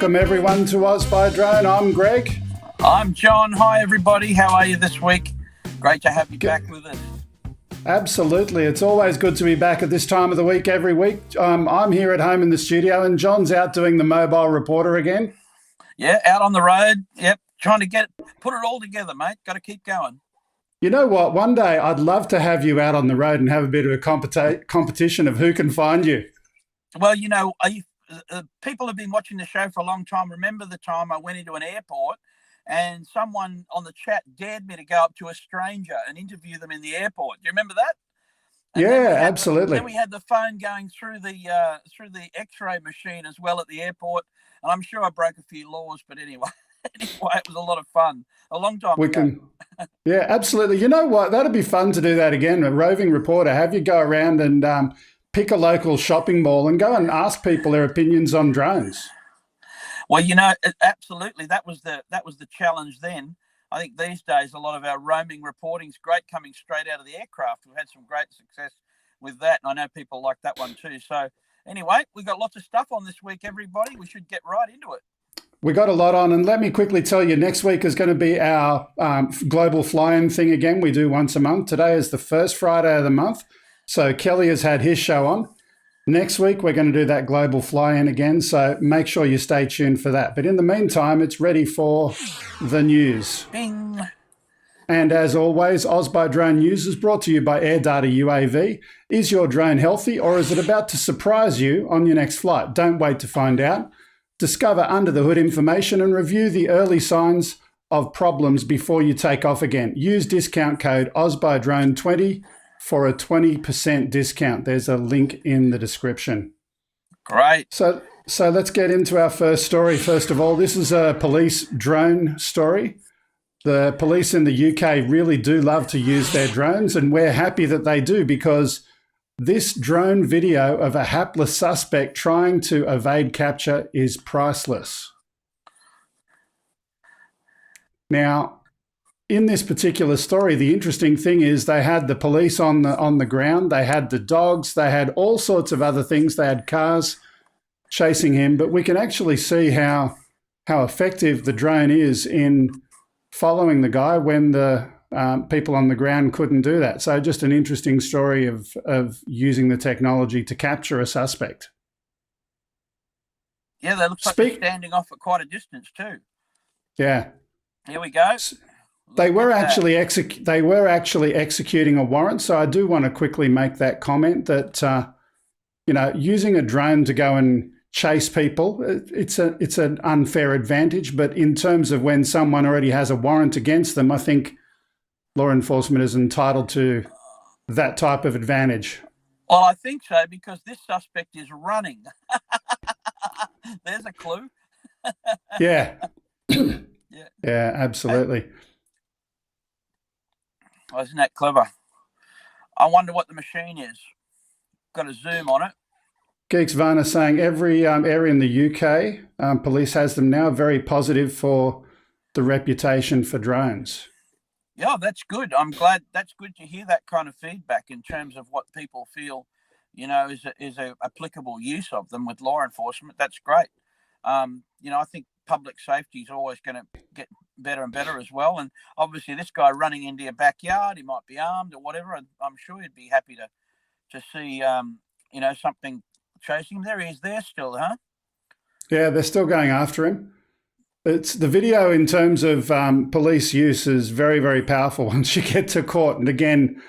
Welcome everyone to OzByDrone. I'm Greg. I'm John. Hi everybody. How are you this week? Great to have you back with us. Absolutely. It's always good to be back at this time of the week every week. I'm here at home in the studio and John's out doing the mobile reporter again. Yeah, out on the road. Yep, trying to put it all together, mate. Got to keep going. You know what? One day I'd love to have you out on the road and have a bit of a competition of who can find you. Well, you know, people have been watching the show for a long time. Remember the time I went into an airport and someone on the chat dared me to go up to a stranger and interview them in the airport. Do you remember that? And absolutely. Then we had the phone going through the X-ray machine as well at the airport, and I'm sure I broke a few laws, but anyway, it was a lot of fun. A long time ago. Yeah, absolutely. You know what? That'd be fun to do that again. A roving reporter, have you go around and pick a local shopping mall and go and ask people their opinions on drones. Well, you know, absolutely. That was the challenge then. I think these days a lot of our roaming reporting is great coming straight out of the aircraft. We've had some great success with that, and I know people like that one too. So anyway, we've got lots of stuff on this week, everybody. We should get right into it. We got a lot on, and let me quickly tell you, next week is going to be our global fly-in thing again. We do once a month. Today is the first Friday of the month, so Kelly has had his show on. Next week, we're going to do that global fly-in again, so make sure you stay tuned for that. But in the meantime, it's ready for the news. Bing. And as always, OzByDrone News is brought to you by Air Data UAV. Is your drone healthy, or is it about to surprise you on your next flight? Don't wait to find out. Discover under-the-hood information and review the early signs of problems before you take off again. Use discount code OzByDrone20 for a 20% discount. There's a link in the description. Great. So let's get into our first story. First of all, this is a police drone story. The police in the UK really do love to use their drones, and we're happy that they do, because this drone video of a hapless suspect trying to evade capture is priceless. Now, in this particular story, the interesting thing is they had the police on the ground, they had the dogs, they had all sorts of other things, they had cars chasing him, but we can actually see how effective the drone is in following the guy when the people on the ground couldn't do that. So just an interesting story of using the technology to capture a suspect. Yeah, they look like they're standing off at quite a distance too. Yeah. Here we go. They were actually executing a warrant. So I do want to quickly make that comment that using a drone to go and chase people, it's an unfair advantage. But in terms of when someone already has a warrant against them, I think law enforcement is entitled to that type of advantage. Well, I think so, because this suspect is running. There's a clue. Yeah. Yeah, absolutely. Oh, isn't that clever? I wonder what the machine is. Got a zoom on it. Geeks Varna saying every area in the UK, police has them now, very positive for the reputation for drones. Yeah, that's good. I'm glad. That's good to hear that kind of feedback in terms of what people feel, is a applicable use of them with law enforcement. That's great. I think public safety is always going to get better and better as well. And obviously this guy running into your backyard, he might be armed or whatever. I'm sure he'd be happy to see, something chasing him. There he is there still, huh? Yeah, they're still going after him. It's the video in terms of police use is very, very powerful once you get to court. And again,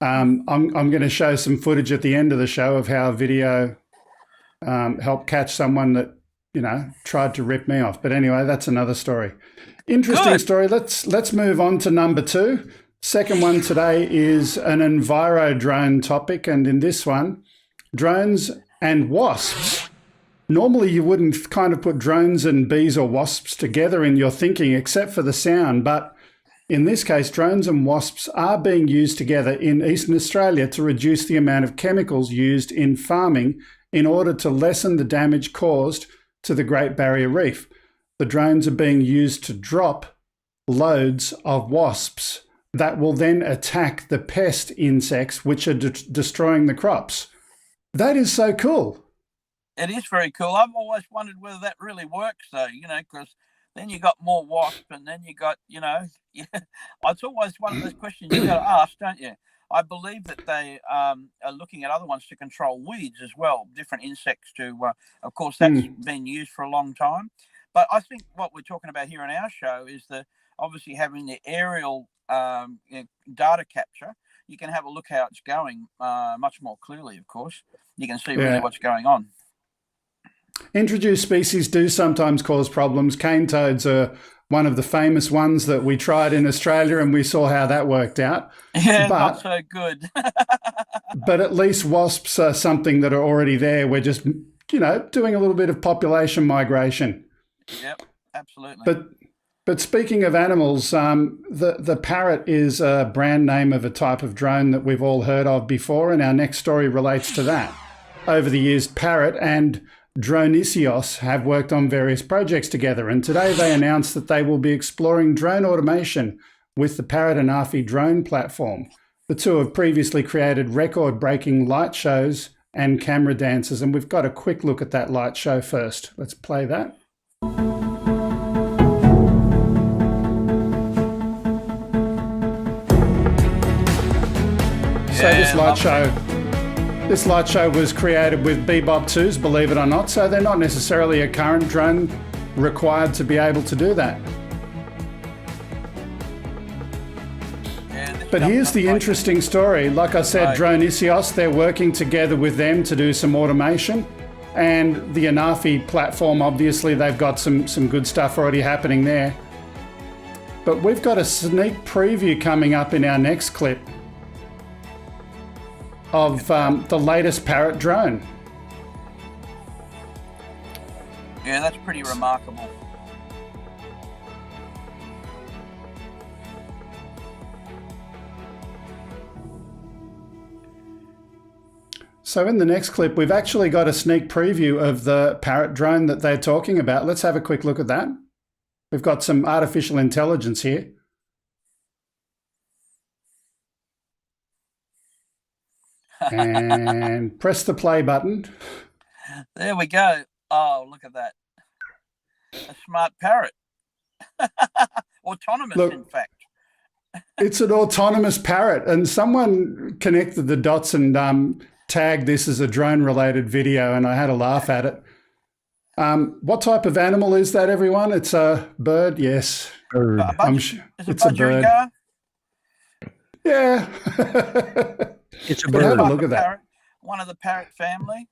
I'm going to show some footage at the end of the show of how video helped catch someone that, tried to rip me off. But anyway, that's another story. Interesting story. Let's move on to number 2. Second one today is an ENVIRO drone topic. And in this one, drones and wasps. Normally, you wouldn't kind of put drones and bees or wasps together in your thinking, except for the sound. But in this case, drones and wasps are being used together in Eastern Australia to reduce the amount of chemicals used in farming in order to lessen the damage caused to the Great Barrier Reef. The drones are being used to drop loads of wasps that will then attack the pest insects which are destroying the crops. That is so cool. It is very cool. I've always wondered whether that really works, though, because then you got more wasp, and then you got, it's always one of those questions you got to ask, don't you? I believe that they are looking at other ones to control weeds as well, different insects to, of course, that's been used for a long time. But I think what we're talking about here in our show is obviously having the aerial data capture. You can have a look how it's going much more clearly, of course. You can see really what's going on. Introduced species do sometimes cause problems. Cane toads are one of the famous ones that we tried in Australia, and we saw how that worked out. Yeah, not so good. But at least wasps are something that are already there. We're just, doing a little bit of population migration. Yep, absolutely. But speaking of animals, the parrot is a brand name of a type of drone that we've all heard of before, and our next story relates to that. Over the years, Parrot and Dronisios have worked on various projects together, and today they announced that they will be exploring drone automation with the Parrot and Afi drone platform. The two have previously created record-breaking light shows and camera dances, and we've got a quick look at that light show first. Let's play that. So this light show was created with Bebop 2s, believe it or not, so they're not necessarily a current drone required to be able to do that. But here's the interesting story. Like I said, Dronisios, they're working together with them to do some automation. And the Anafi platform, obviously, they've got some good stuff already happening there. But we've got a sneak preview coming up in our next clip of the latest Parrot drone. Yeah, that's pretty remarkable. So in the next clip, we've actually got a sneak preview of the Parrot drone that they're talking about. Let's have a quick look at that. We've got some artificial intelligence here. And press the play button. There we go. Oh, look at that. A smart parrot. Autonomous, look, in fact. It's an autonomous parrot, and someone connected the dots and tagged this as a drone-related video, and I had a laugh at it. What type of animal is that, everyone? It's a bird? Yes. Bird. It's a bird. Yeah. It's a bird. Have a look at that. One of the parrot family.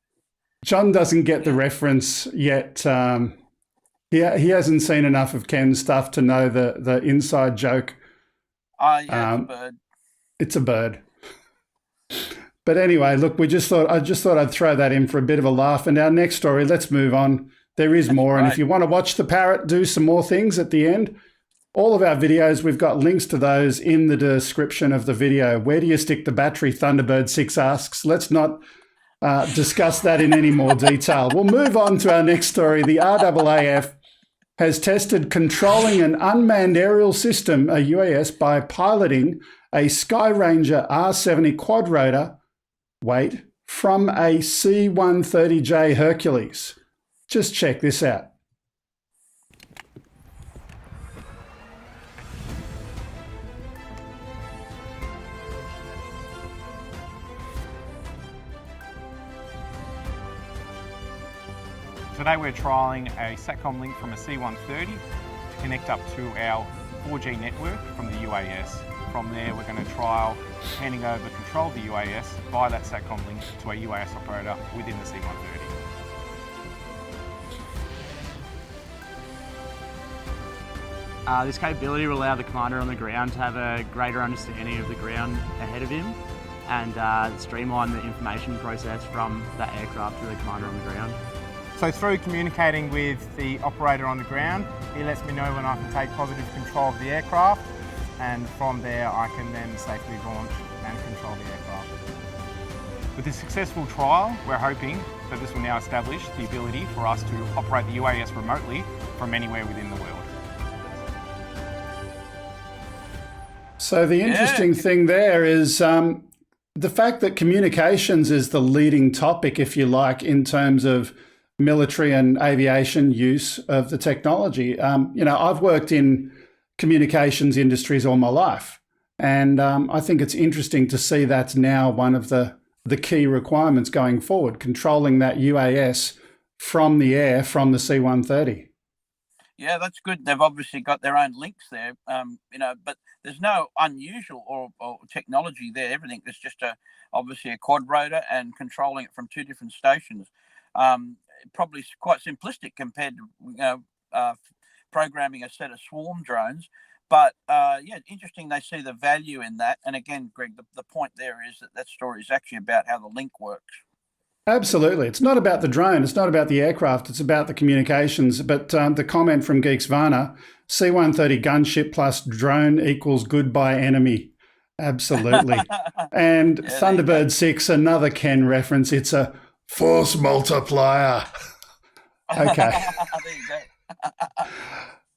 John doesn't get the reference yet. He hasn't seen enough of Ken's stuff to know the inside joke. Oh, yeah, it's a bird. It's a bird. But anyway, look, I just thought I'd throw that in for a bit of a laugh. And our next story, let's move on. There is more. Right. And if you want to watch the parrot do some more things at the end, all of our videos, we've got links to those in the description of the video. Where do you stick the battery? Thunderbird 6 asks. Let's not discuss that in any more detail. We'll move on to our next story. The RAAF has tested controlling an unmanned aerial system, a UAS, by piloting a Skyranger R70 quadrotor, from a C-130J Hercules. Just check this out. Today we're trialling a SATCOM link from a C-130 to connect up to our 4G network from the UAS. From there we're going to trial handing over control of the UAS via that SATCOM link to a UAS operator within the C-130. This capability will allow the commander on the ground to have a greater understanding of the ground ahead of him and streamline the information process from that aircraft to the commander on the ground. So through communicating with the operator on the ground, he lets me know when I can take positive control of the aircraft, and from there I can then safely launch and control the aircraft. With the successful trial, we're hoping that this will now establish the ability for us to operate the UAS remotely from anywhere within the world. So the interesting thing there is the fact that communications is the leading topic, if you like, in terms of military and aviation use of the technology. You know, I've worked in communications industries all my life, and I think it's interesting to see that's now one of the key requirements going forward, controlling that UAS from the air from the C-130. Yeah, that's good. They've obviously got their own links there, you know, but there's no unusual or technology there. Everything is just obviously a quad rotor and controlling it from two different stations. Probably quite simplistic compared to, you know, programming a set of swarm drones. But yeah, interesting they see the value in that. And again, Greg, the point there is that story is actually about how the link works. Absolutely. It's not about the drone. It's not about the aircraft. It's about the communications. But the comment from Geeks Varna, C-130 gunship plus drone equals goodbye enemy. Absolutely. And yeah, Thunderbird 6, another Ken reference. It's a force multiplier. Okay. There you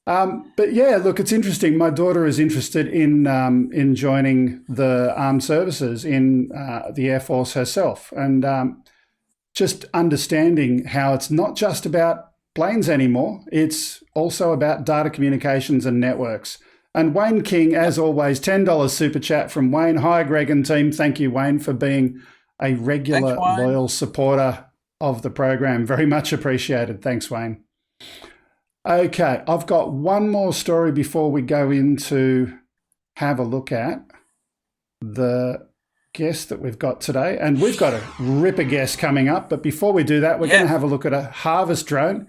go. But yeah, look, it's interesting. My daughter is interested in joining the armed services in the Air Force herself. And just understanding how it's not just about planes anymore. It's also about data communications and networks. And Wayne King, as always, $10 super chat from Wayne. Hi, Greg and team. Thank you, Wayne, for being a regular, loyal supporter of the program. Very much appreciated. Thanks, Wayne. Okay, I've got one more story before we go into have a look at the guest that we've got today. And we've got a ripper guest coming up. But before we do that, we're going to have a look at a harvest drone.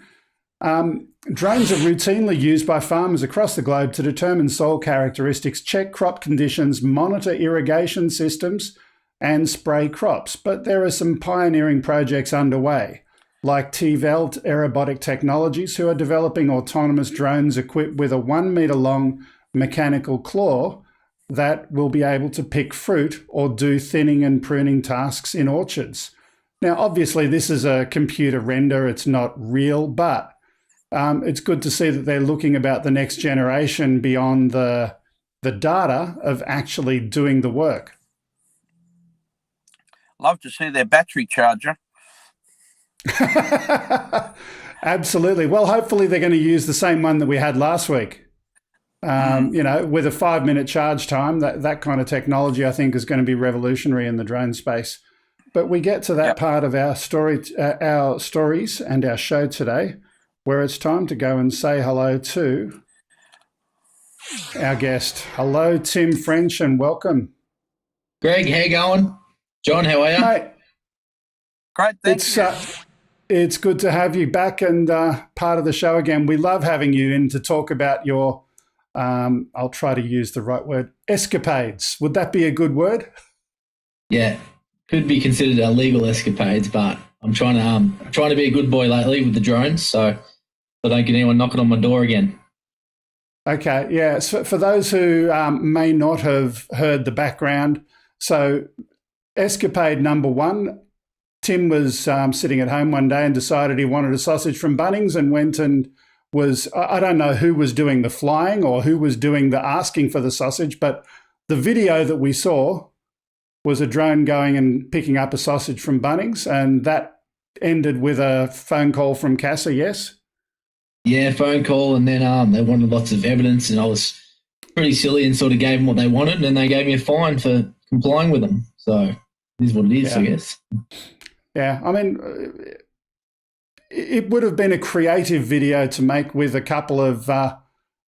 Drones are routinely used by farmers across the globe to determine soil characteristics, check crop conditions, monitor irrigation systems, and spray crops. But there are some pioneering projects underway, like T-Veld Aerobotic Technologies, who are developing autonomous drones equipped with a 1 metre long mechanical claw that will be able to pick fruit or do thinning and pruning tasks in orchards. Now, obviously, this is a computer render. It's not real, but it's good to see that they're looking about the next generation beyond the data of actually doing the work. Love to see their battery charger. Absolutely. Well, hopefully they're going to use the same one that we had last week. You know, with a 5-minute charge time, that kind of technology, I think, is going to be revolutionary in the drone space. But we get to that part of our stories and our show today, where it's time to go and say hello to our guest. Hello, Tim French, and welcome. Greg, how you going? John, how are you? Mate, great, thanks. It's good to have you back and part of the show again. We love having you in to talk about your, I'll try to use the right word, escapades. Would that be a good word? Yeah, could be considered illegal escapades, but I'm trying to be a good boy lately with the drones, so I don't get anyone knocking on my door again. Okay, yeah. So for those who may not have heard the background, so escapade number one, Tim was sitting at home one day and decided he wanted a sausage from Bunnings and went and was, I don't know who was doing the flying or who was doing the asking for the sausage, but the video that we saw was a drone going and picking up a sausage from Bunnings, and that ended with a phone call from Casa, yes? Yeah, phone call, and then they wanted lots of evidence, and I was pretty silly and sort of gave them what they wanted, and then they gave me a fine for complying with them. So it is what it is, I guess. Yeah, I mean, it would have been a creative video to make with a couple of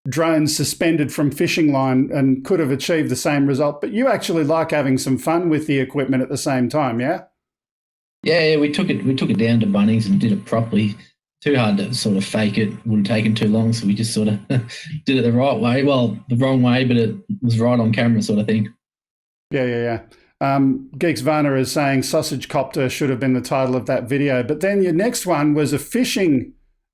drones suspended from fishing line and could have achieved the same result. But you actually like having some fun with the equipment at the same time, yeah? Yeah, we took it down to Bunnings and did it properly. Too hard to sort of fake it. Would have taken too long, so we just sort of did it the right way. Well, the wrong way, but it was right on camera sort of thing. Yeah. Geeks Varna is saying Sausage Copter should have been the title of that video. But then your next one was a fishing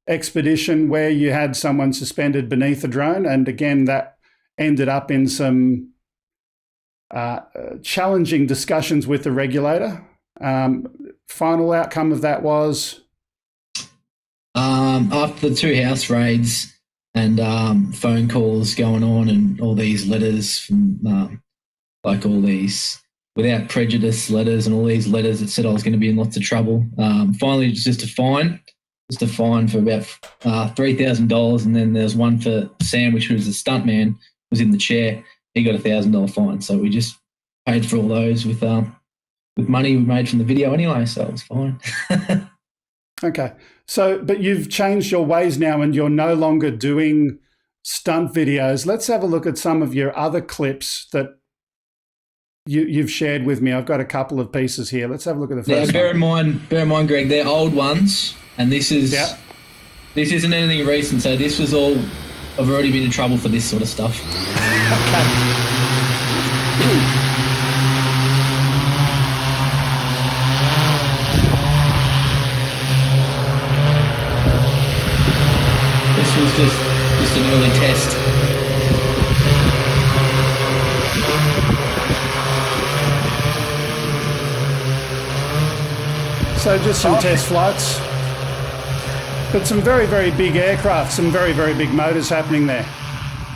expedition where you had someone suspended beneath a drone. And again, that ended up in some challenging discussions with the regulator. Final outcome of that was? After the 2 house raids and phone calls going on and all these letters from like all these without prejudice letters and all these letters that said I was going to be in lots of trouble. Finally, it was just a fine just a fine for about $3,000, and then there's one for Sam, which was a stuntman, was in the chair. He got $1,000 fine. So we just paid for all those with money we made from the video anyway, so it was fine. Okay. So, but you've changed your ways now and you're no longer doing stunt videos. Let's have a look at some of your other clips that you've shared with me. I've got a couple of pieces here. Let's have a look at the first bear one. in mind, Greg, they're old ones, and this isn't anything recent. So this was all. I've already been in trouble for this sort of stuff. Okay. This was just an early test. So just some test flights, but some very, very big aircraft, some very, very big motors happening there.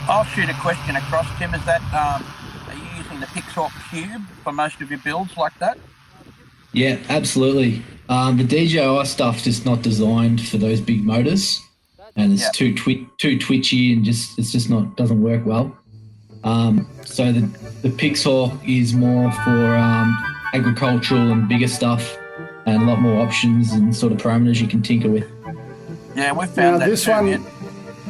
I'll shoot a question across, Tim. Is that, are you using the Pixar Cube for most of your builds like that? Yeah, absolutely. The DJI stuff's just not designed for those big motors, and it's too twitchy, and it's just not, doesn't work well. So the Pixar is more for agricultural and bigger stuff, and a lot more options and sort of parameters you can tinker with. Yeah, we've found that this too, one, man.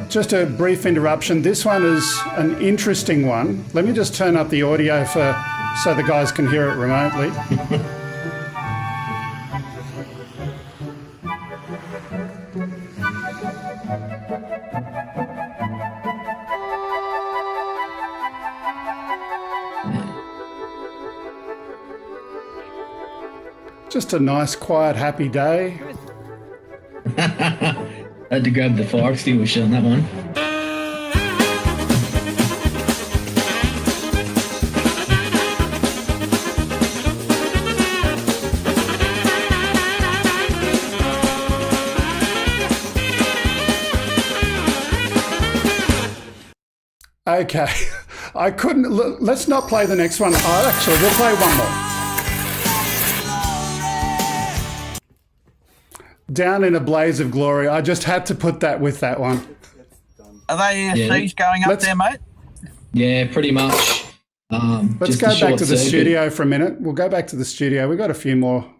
just a brief interruption. This one is an interesting one. Let me just turn up the audio so the guys can hear it remotely. Just a nice, quiet, happy day. I had to grab the fire extinguisher on that one. Okay, I couldn't. Let's not play the next one. Oh, actually, we'll play one more. Down in a blaze of glory. I just had to put that with that one. Are they ESCs going up there, mate? Yeah, pretty much. Let's go back to the studio for a minute. We'll go back to the studio. We've got a few more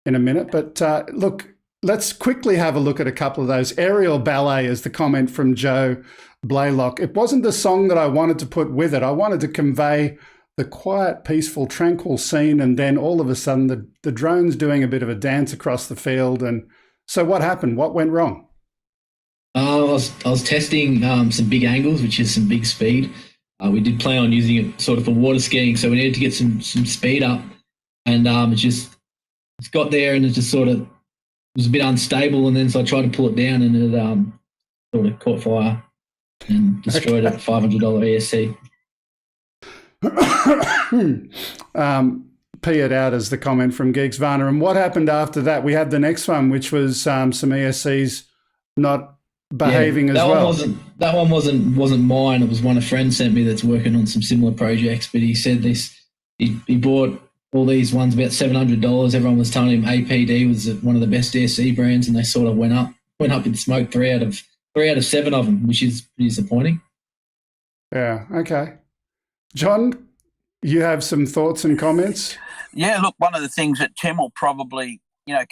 in a minute. But look, let's quickly have a look at a couple of those. Aerial ballet is the comment from Joe Blaylock. It wasn't the song that I wanted to put with it. I wanted to convey the quiet, peaceful, tranquil scene, and then all of a sudden the drone's doing a bit of a dance across the field. And so what happened? What went wrong? I was testing some big angles, which is some big speed. We did plan on using it sort of for water skiing, so we needed to get some speed up, and it's got there and it just sort of was a bit unstable, and then so I tried to pull it down, and it sort of caught fire and destroyed a $500 ESC. P it out as the comment from Geeks Varner. And what happened after that? We had the next one, which was some ESCs not behaving as well. That one wasn't mine. It was one a friend sent me that's working on some similar projects. But he said he bought all these ones about $700. Everyone was telling him APD was one of the best ESC brands, and they sort of went up in smoke. Three out of 7 of them, which is pretty disappointing. Yeah. Okay. John, you have some thoughts and comments? Yeah, look, one of the things that Tim will probably,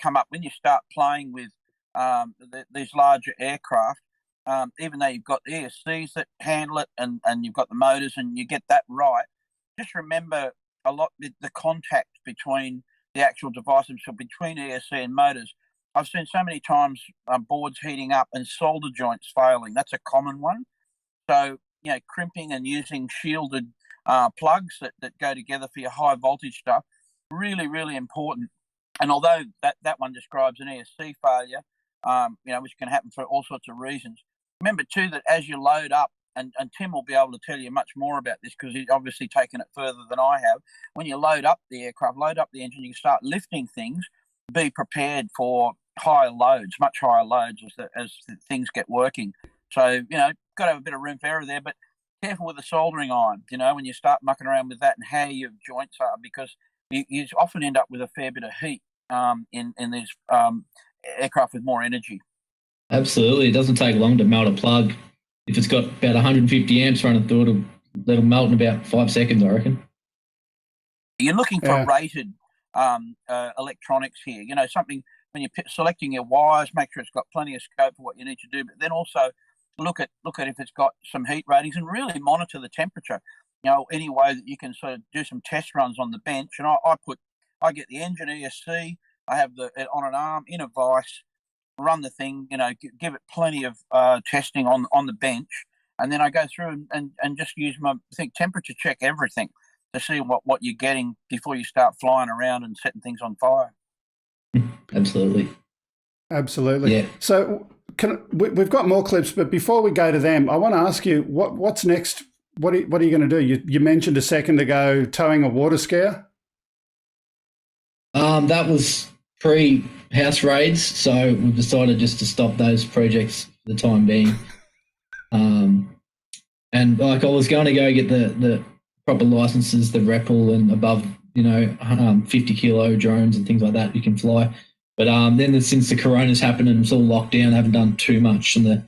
come up when you start playing with these larger aircraft, even though you've got ESCs that handle it and you've got the motors and you get that right, just remember a lot the contact between the actual devices, so between ESC and motors. I've seen so many times boards heating up and solder joints failing. That's a common one. So, crimping and using shielded plugs that go together for your high voltage stuff, really, really important. And although that one describes an ESC failure, which can happen for all sorts of reasons, remember too that as you load up, and Tim will be able to tell you much more about this because he's obviously taken it further than I have. When you load up the aircraft, load up the engine, you start lifting things, be prepared for higher loads, much higher loads as things get working. So, got to have a bit of room for error there, but careful with the soldering iron, when you start mucking around with that and how your joints are, because you often end up with a fair bit of heat in these aircraft with more energy. Absolutely. It doesn't take long to melt a plug. If it's got about 150 amps running through it, it'll melt in about 5 seconds, I reckon. You're looking for rated electronics here. You know, something when you're selecting your wires, make sure it's got plenty of scope for what you need to do, but then also look at if it's got some heat ratings and really monitor the temperature. You know, any way that you can sort of do some test runs on the bench. And I get the engine ESC, I have it on an arm in a vise, run the thing, you know, give it plenty of testing on the bench, and then I go through and just use my temperature check everything to see what you're getting before you start flying around and setting things on fire. Absolutely. Yeah. So we've got more clips, but before we go to them, I want to ask you what's next. What are you going to do? You mentioned a second ago towing a water scare. That was pre-house raids, so we've decided just to stop those projects for the time being. And like I was going to go get the proper licenses, the REPL and above, 50 kilo drones and things like that you can fly. But then since the corona's happened and it's all locked down, I haven't done too much on the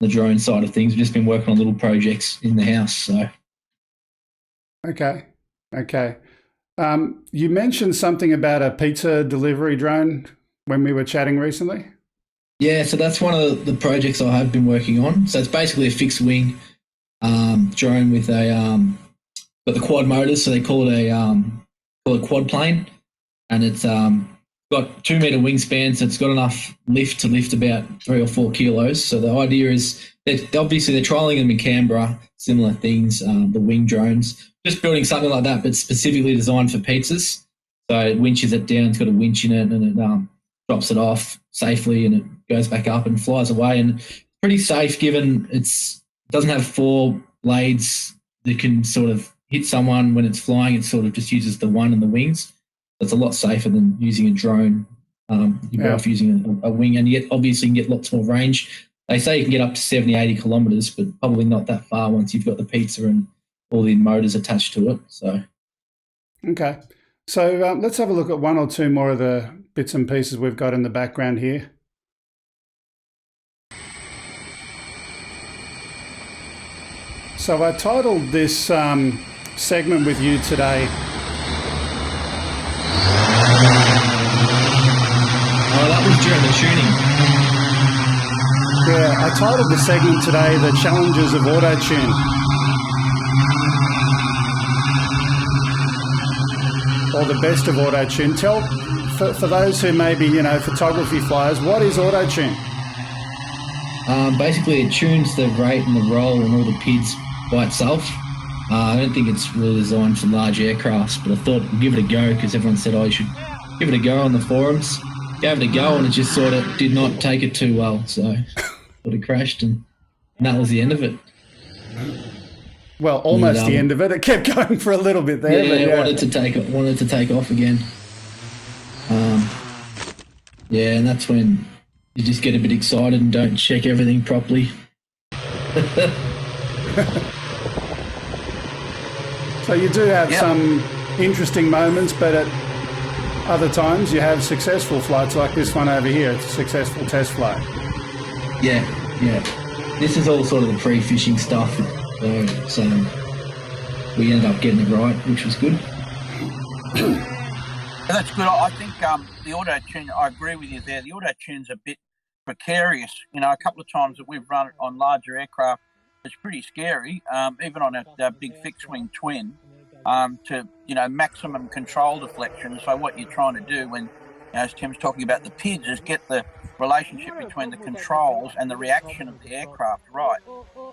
drone side of things. We've just been working on little projects in the house. So. Okay. You mentioned something about a pizza delivery drone when we were chatting recently. Yeah, so that's one of the projects I have been working on. So it's basically a fixed wing drone with got the quad motors, so they call it a quad plane, and it's got 2 meter wingspan, so it's got enough lift to lift about 3 or 4 kilos. So the idea is that obviously they're trialing them in Canberra, similar things, the wing drones, just building something like that, but specifically designed for pizzas. So it winches it down, it's got a winch in it, and it drops it off safely, and it goes back up and flies away. And pretty safe given it doesn't have 4 blades that can sort of hit someone when it's flying. It sort of just uses the one and the wings. That's a lot safer than using a drone. You're better off using a wing, and yet obviously you can get lots more range. They say you can get up to 70, 80 kilometres, but probably not that far once you've got the pizza and all the motors attached to it. So, okay. So let's have a look at 1 or 2 more of the bits and pieces we've got in the background here. So I titled this segment with you today. Oh, that was during the tuning. Yeah, I titled the segment today "The Challenges of Auto-Tune." Or the best of auto-tune. Tell, for those who may be, photography flyers, what is auto-tune? Basically, it tunes the rate and the roll and all the PIDs by itself. I don't think it's really designed for large aircrafts, but I thought I'd give it a go because everyone said, you should give it a go on the forums. Gave it a go, and it just sort of did not take it too well. So it crashed, and that was the end of it. Well, almost the end of it. It kept going for a little bit there. Yeah, but wanted to take off again. And that's when you just get a bit excited and don't check everything properly. So you do have some interesting moments, but at other times you have successful flights like this one over here. It's a successful test flight. Yeah. This is all sort of the pre-fishing stuff. So we ended up getting it right, which was good. That's good. I think the auto-tune, I agree with you there. The auto-tune's a bit precarious. A couple of times that we've run it on larger aircraft, it's pretty scary, even on a big fixed-wing twin, to, maximum control deflection. So what you're trying to do when, as Tim's talking about the PIDs, is get the relationship between the controls and the reaction of the aircraft right.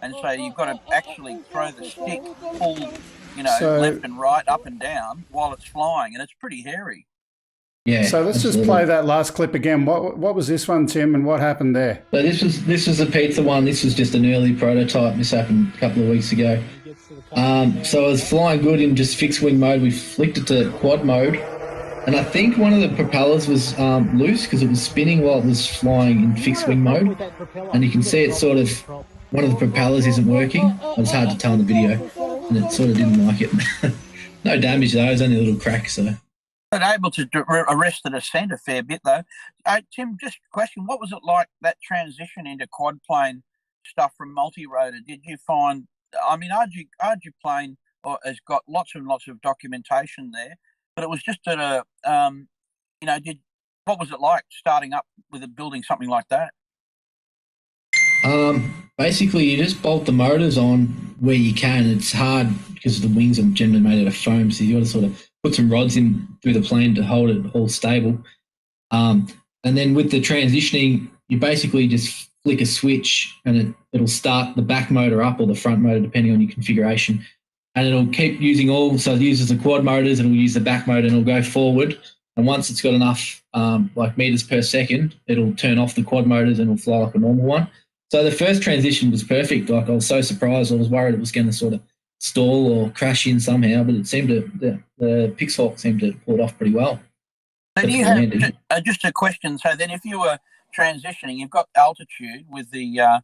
And so you've got to actually throw the stick, pull, left and right, up and down while it's flying, and it's pretty hairy. Yeah. So let's just play that last clip again. What was this one, Tim, and what happened there? So this was a pizza one. This was just an early prototype. This happened a couple of weeks ago. So I was flying good in just fixed wing mode. We flicked it to quad mode, and I think one of the propellers was loose because it was spinning while it was flying in fixed wing mode. And you can see it sort of, one of the propellers isn't working. It was hard to tell in the video, and it sort of didn't like it. No damage though. It was only a little crack. So. But able to arrest the descent a fair bit, though. Tim, just a question: what was it like, that transition into quad plane stuff from multi-rotor? Did you find? I mean, RG plane has got lots and lots of documentation there, but it was just at a, what was it like starting up with building something like that? Basically, you just bolt the motors on where you can. It's hard because the wings are generally made out of foam, so you got to sort of put some rods in through the plane to hold it all stable. And then with the transitioning, you basically just flick a switch and it'll start the back motor up or the front motor, depending on your configuration. And it'll keep using so it uses the quad motors, it'll use the back motor, and it'll go forward. And once it's got enough meters per second, it'll turn off the quad motors and it'll fly like a normal one. So the first transition was perfect. Like, I was so surprised. I was worried it was going to sort of stall or crash in somehow, but it seemed the Pixhawk seemed to pull it off pretty well. And you have just a question. So then, if you were transitioning, you've got altitude with the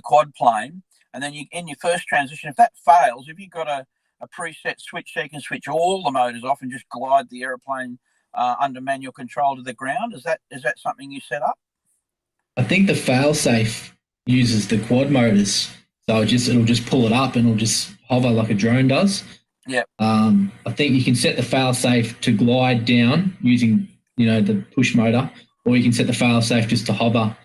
quad plane, and then in your first transition, if that fails, have you got a preset switch so you can switch all the motors off and just glide the aeroplane under manual control to the ground? Is that something you set up? I think the failsafe uses the quad motors, so it'll just pull it up and it'll just hover like a drone does. Yep. I think you can set the failsafe to glide down using the push motor, or you can set the failsafe just to hover.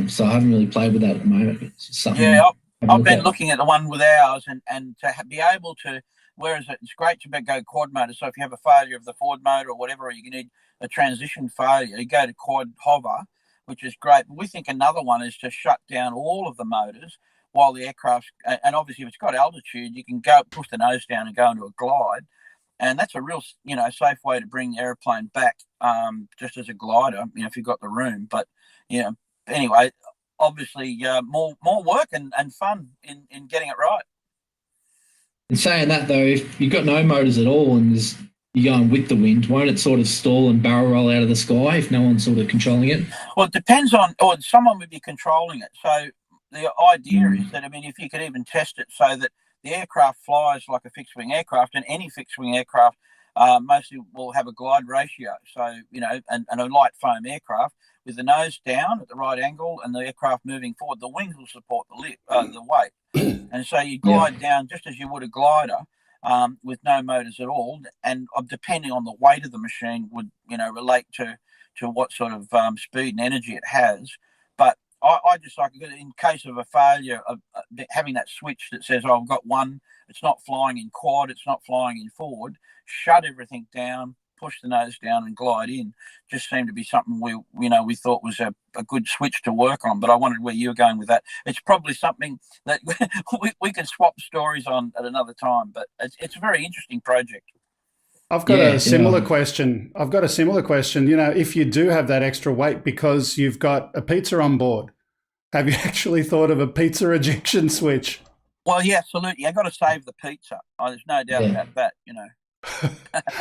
So I haven't really played with that at the moment. It's just something. Yeah, I've been looking at the one with ours, and to be able to. Whereas it's great to go quad motor. So if you have a failure of the forward motor or whatever, or you need a transition failure, you go to quad hover, which is great. But we think another one is to shut down all of the motors while the aircraft, and obviously if it's got altitude, you can go push the nose down and go into a glide. And that's a real, safe way to bring the airplane back, just as a glider, if you've got the room. But, anyway, obviously more work and fun in getting it right. In saying that, though, if you've got no motors at all and you're going with the wind, won't it sort of stall and barrel roll out of the sky if no one's sort of controlling it? Well, it depends on, or someone would be controlling it. So the idea is that, if you could even test it so that the aircraft flies like a fixed-wing aircraft, and any fixed-wing aircraft mostly will have a glide ratio. So, and a light foam aircraft with the nose down at the right angle and the aircraft moving forward, the wings will support the weight. And so you glide down just as you would a glider, with no motors at all, and depending on the weight of the machine would relate to what sort of speed and energy it has. But I just like, in case of a failure, of having that switch that says, I've got one, it's not flying in quad, it's not flying in forward, shut everything down, push the nose down and glide in, just seemed to be something we thought was a good switch to work on. But I wondered where you were going with that. It's probably something that we can swap stories on at another time, but it's a very interesting project. I've got a similar question. If you do have that extra weight because you've got a pizza on board, have you actually thought of a pizza ejection switch? Well, yeah, absolutely. I've got to save the pizza. There's no doubt about that,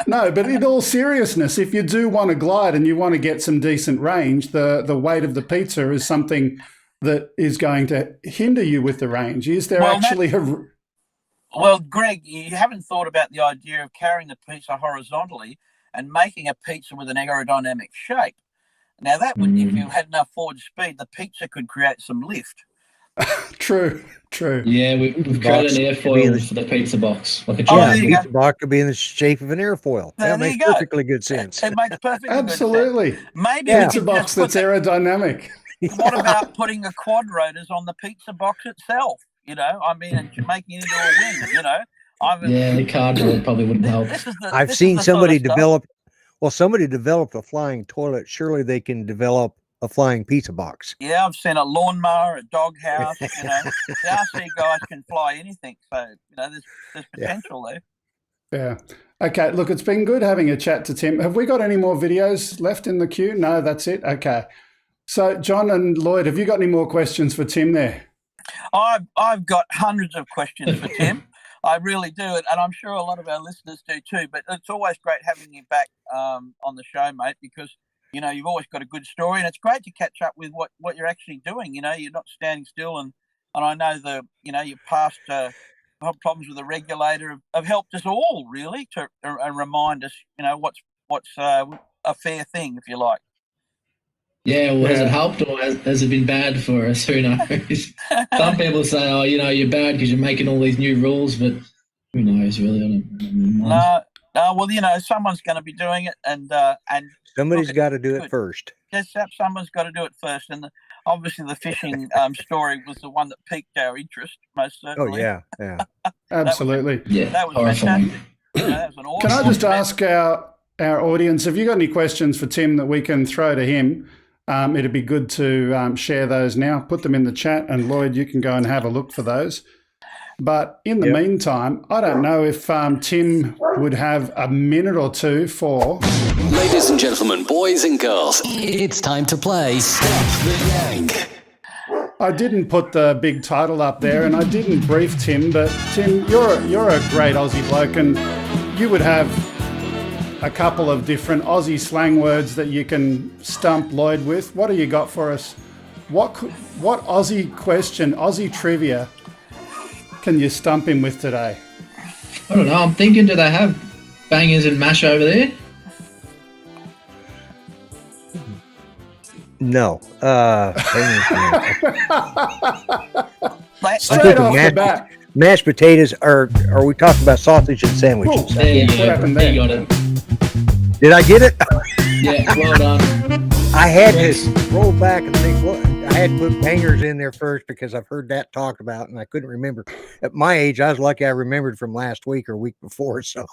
No, but in all seriousness, if you do want to glide and you want to get some decent range, the weight of the pizza is something that is going to hinder you with the range. Is there Well, Greg, you haven't thought about the idea of carrying the pizza horizontally and making a pizza with an aerodynamic shape. Now, that would, if you had enough forward speed, the pizza could create some lift. True. Yeah, we've created an airfoil for the pizza box. Like a pizza box could be in the shape of an airfoil. That makes perfectly good sense. It makes perfectly Absolutely. good sense. Maybe pizza box that's aerodynamic. What about putting a quad rotors on the pizza box itself? And making it into a wing, Yeah, the cardboard probably wouldn't help. I've seen somebody develop a flying toilet. Surely they can develop a flying pizza box. Yeah, I've seen a lawnmower, a doghouse. The RC guys can fly anything. So, there's potential there. Yeah. Okay, look, it's been good having a chat to Tim. Have we got any more videos left in the queue? No, that's it. Okay. So, John and Lloyd, have you got any more questions for Tim there? I've got hundreds of questions for Tim. I really do, and I'm sure a lot of our listeners do too. But it's always great having you back on the show, mate, because you've always got a good story, and it's great to catch up with what you're actually doing. You're not standing still, and I know your past problems with the regulator have helped us all really to remind us, what's a fair thing, if you like. Yeah, well, has Yeah. it helped or has it been bad for us? Who knows? Some people say, oh, you're bad because you're making all these new rules, but who knows, really? I don't know. No, well, someone's going to be doing it, and Somebody's got to do good. it first. Yes, someone's got to do it first, and obviously the fishing story was the one that piqued our interest, most Oh certainly. yeah. Absolutely. Yeah, That was horrifying. fantastic. That was an awesome. Can I just ask our audience, have you got any questions for Tim that we can throw to him? It'd be good to share those now. Put them in the chat, and Lloyd, you can go and have a look for those. But in the meantime, I don't know if Tim would have a minute or two for... Ladies and gentlemen, boys and girls, it's time to play Stop the Yank. I didn't put the big title up there, and I didn't brief Tim, but Tim, you're a great Aussie bloke, and you would have a couple of different Aussie slang words that you can stump Lloyd with. What do you got for us? What Aussie question, Aussie trivia can you stump him with today? I don't know. I'm thinking, do they have bangers and mash over there? No. Straight off the bat. Mashed potatoes are we talking about sausage and sandwiches? There you What go. happened There there? you got it. Did I get it? Yeah, well done. I had to roll back and think, well, I had to put bangers in there first because I've heard that talked about and I couldn't remember. At my age, I was lucky I remembered from last week or week before. So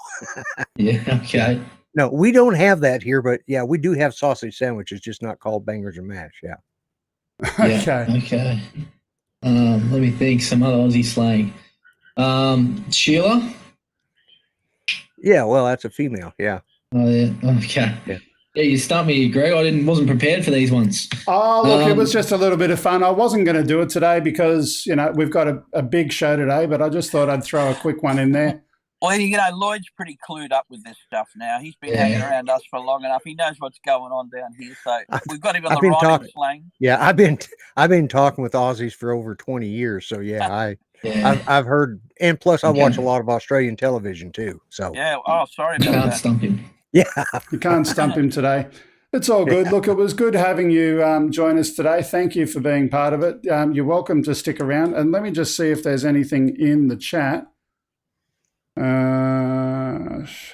Yeah, okay. no, we don't have that here, but yeah, we do have sausage sandwiches, just not called bangers and mash. Yeah. Okay. Okay. Let me think. Some other Aussie slang. Sheila? Yeah, well, that's a female. Yeah. Oh, yeah. Okay. Yeah. Yeah, you stumped me, Greg. I wasn't prepared for these ones. Oh, look, it was just a little bit of fun. I wasn't going to do it today because, we've got a big show today, but I just thought I'd throw a quick one in there. Well, Lloyd's pretty clued up with this stuff now. He's been hanging around us for long enough. He knows what's going on down here. So we've got him on the rhyming slang. Yeah, I've been talking with Aussies for over 20 years. So yeah, I've heard, and plus I watch a lot of Australian television too. So yeah. Oh, sorry about Can't that. stump him. yeah, You can't stump him today. It's all good. Look, it was good having you join us today. Thank you for being part of it. You're welcome to stick around. And let me just see if there's anything in the chat.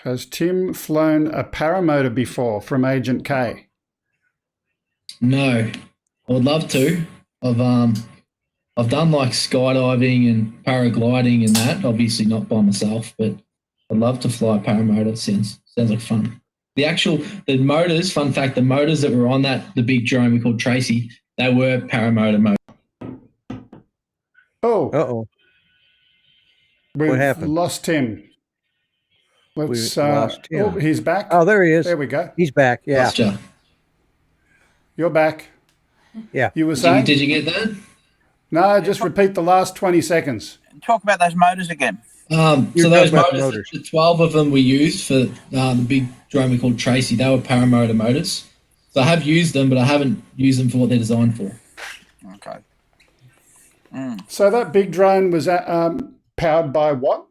Has Tim flown a paramotor before from Agent K? No. I would love to. I've done like skydiving and paragliding and that. Obviously not by myself, but I'd love to fly a paramotor. Sounds like fun. The motors, fun fact, the motors that were on the big drone we called Tracy, they were paramotor motors. Oh. uh-oh. We've What happened? lost Tim. We've lost Tim. Oh, he's back. Oh, there he is. There we go. He's back. Yeah. Lost ya. You're back. Yeah. You were saying? Did you get that? No, just repeat the last 20 seconds. Talk about those motors again. So You're those talking about the motors, the 12 of them we used for the big drone we called Tracy, they were paramotor motors. So I have used them, but I haven't used them for what they're designed for. Okay. So that big drone was powered by what?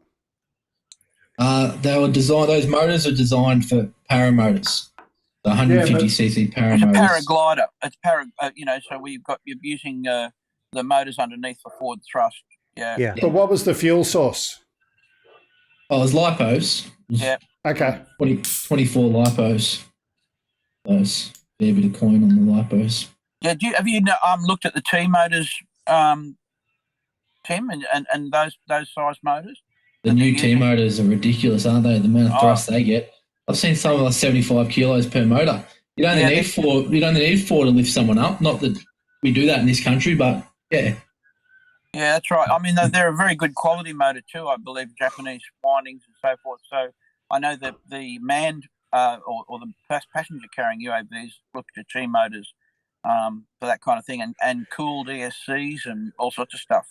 They were designed. Those motors are designed for paramotors, the 150cc It's a paramotors. paraglider. It's so you're using the motors underneath for forward thrust. Yeah. Yeah. But what was the fuel source? Oh, it was lipos. Yeah. Okay. 24 lipos. Those fair bit of coin on the lipos. Yeah. Have you looked at the T motors, Tim, and those size motors? The new T motors are ridiculous, aren't they? The amount of thrust they get. I've seen some like 75 kilos per motor. You only need four. You only need four to lift someone up. Not that we do that in this country, but yeah. Yeah, that's right. I mean, they're a very good quality motor too. I believe Japanese windings and so forth. So I know that the manned or the passenger carrying UAVs look to T motors for that kind of thing, and cooled ESCs and all sorts of stuff.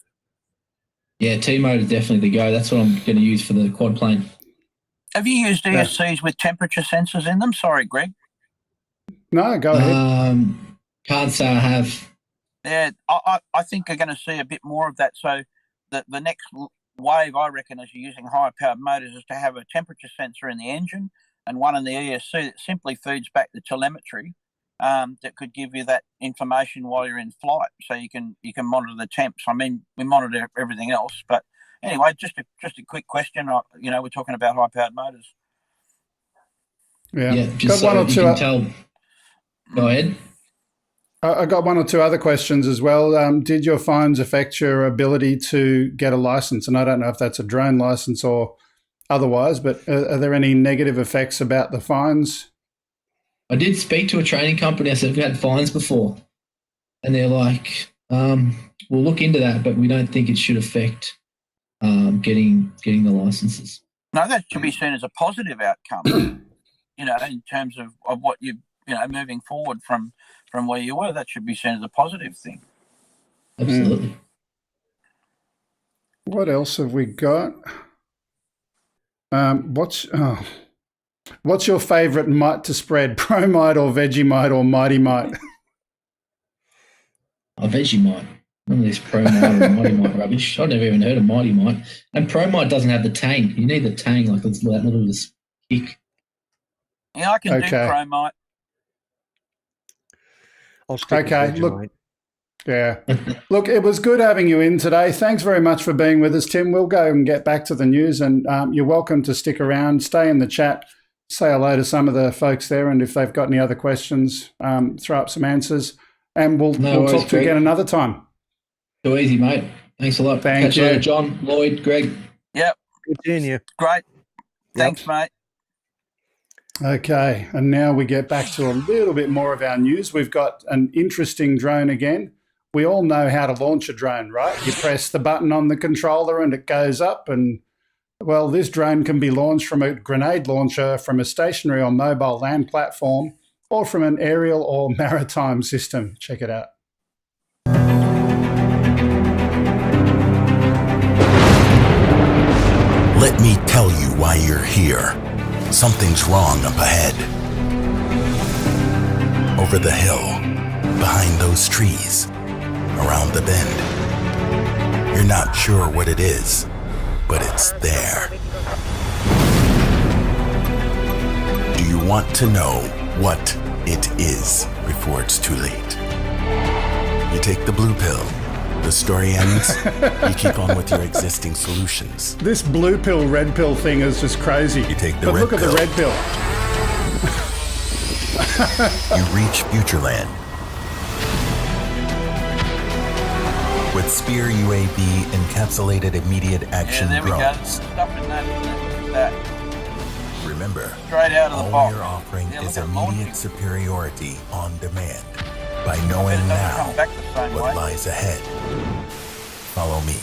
Yeah, T motor definitely the go. That's what I'm going to use for the quad plane. Have you used ESCs with temperature sensors in them? Sorry, Greg. No, go ahead. Can't say I have. Yeah, I think you're going to see a bit more of that. So the next wave, I reckon, as you're using higher powered motors, is to have a temperature sensor in the engine and one in the ESC that simply feeds back the telemetry that could give you that information while you're in flight, so you can monitor the temps. I mean, we monitor everything else, but anyway, just a quick question. We're talking about high-powered motors. Yeah, just so you can tell. Go ahead. I got one or two other questions as well. Did your fines affect your ability to get a license? And I don't know if that's a drone license or otherwise, but are there any negative effects about the fines? I did speak to a training company. I said, we've had fines before. And they're like, we'll look into that, but we don't think it should affect getting the licenses. No, that should be seen as a positive outcome, in terms of what moving forward from where you were. That should be seen as a positive thing. Absolutely. What else have we got? What's your favourite mite to spread? Pro-mite or Vegemite or Mighty Mite? Vegemite. None of this Pro-mite or Mighty Mite rubbish. I've never even heard of Mighty Mite. And Pro-mite doesn't have the tang. You need the tang, like it's that little kick. Yeah, I can do Pro-mite. I'll stick with Vegemite. Look, yeah. Look, it was good having you in today. Thanks very much for being with us, Tim. We'll go and get back to the news, and you're welcome to stick around, stay in the chat, say hello to some of the folks there, and if they've got any other questions, throw up some answers, and we'll talk to you again another time. Too easy, mate. Thanks a lot. Thank you. Later, John, Lloyd, Greg. Yep. Good seeing you. Great. Thanks, mate. Okay, and now we get back to a little bit more of our news. We've got an interesting drone again. We all know how to launch a drone, right? You press the button on the controller and it goes up, and, well, this drone can be launched from a grenade launcher, from a stationary or mobile land platform, or from an aerial or maritime system. Check it out. Let me tell you why you're here. Something's wrong up ahead. Over the hill, behind those trees, around the bend. You're not sure what it is, but it's there. Do you want to know what it is before it's too late? You take the blue pill. The story ends, you keep on with your existing solutions. This blue pill, red pill thing is just crazy. You take the but red look at pill. the red pill. You reach Futureland. With Spear UAV encapsulated immediate action there we go. drones. Stuff in that. Remember, Straight out of the all box. you're offering Yeah, is look at immediate launching. superiority on demand. By knowing It doesn't now come back the same what way. lies ahead. Follow me.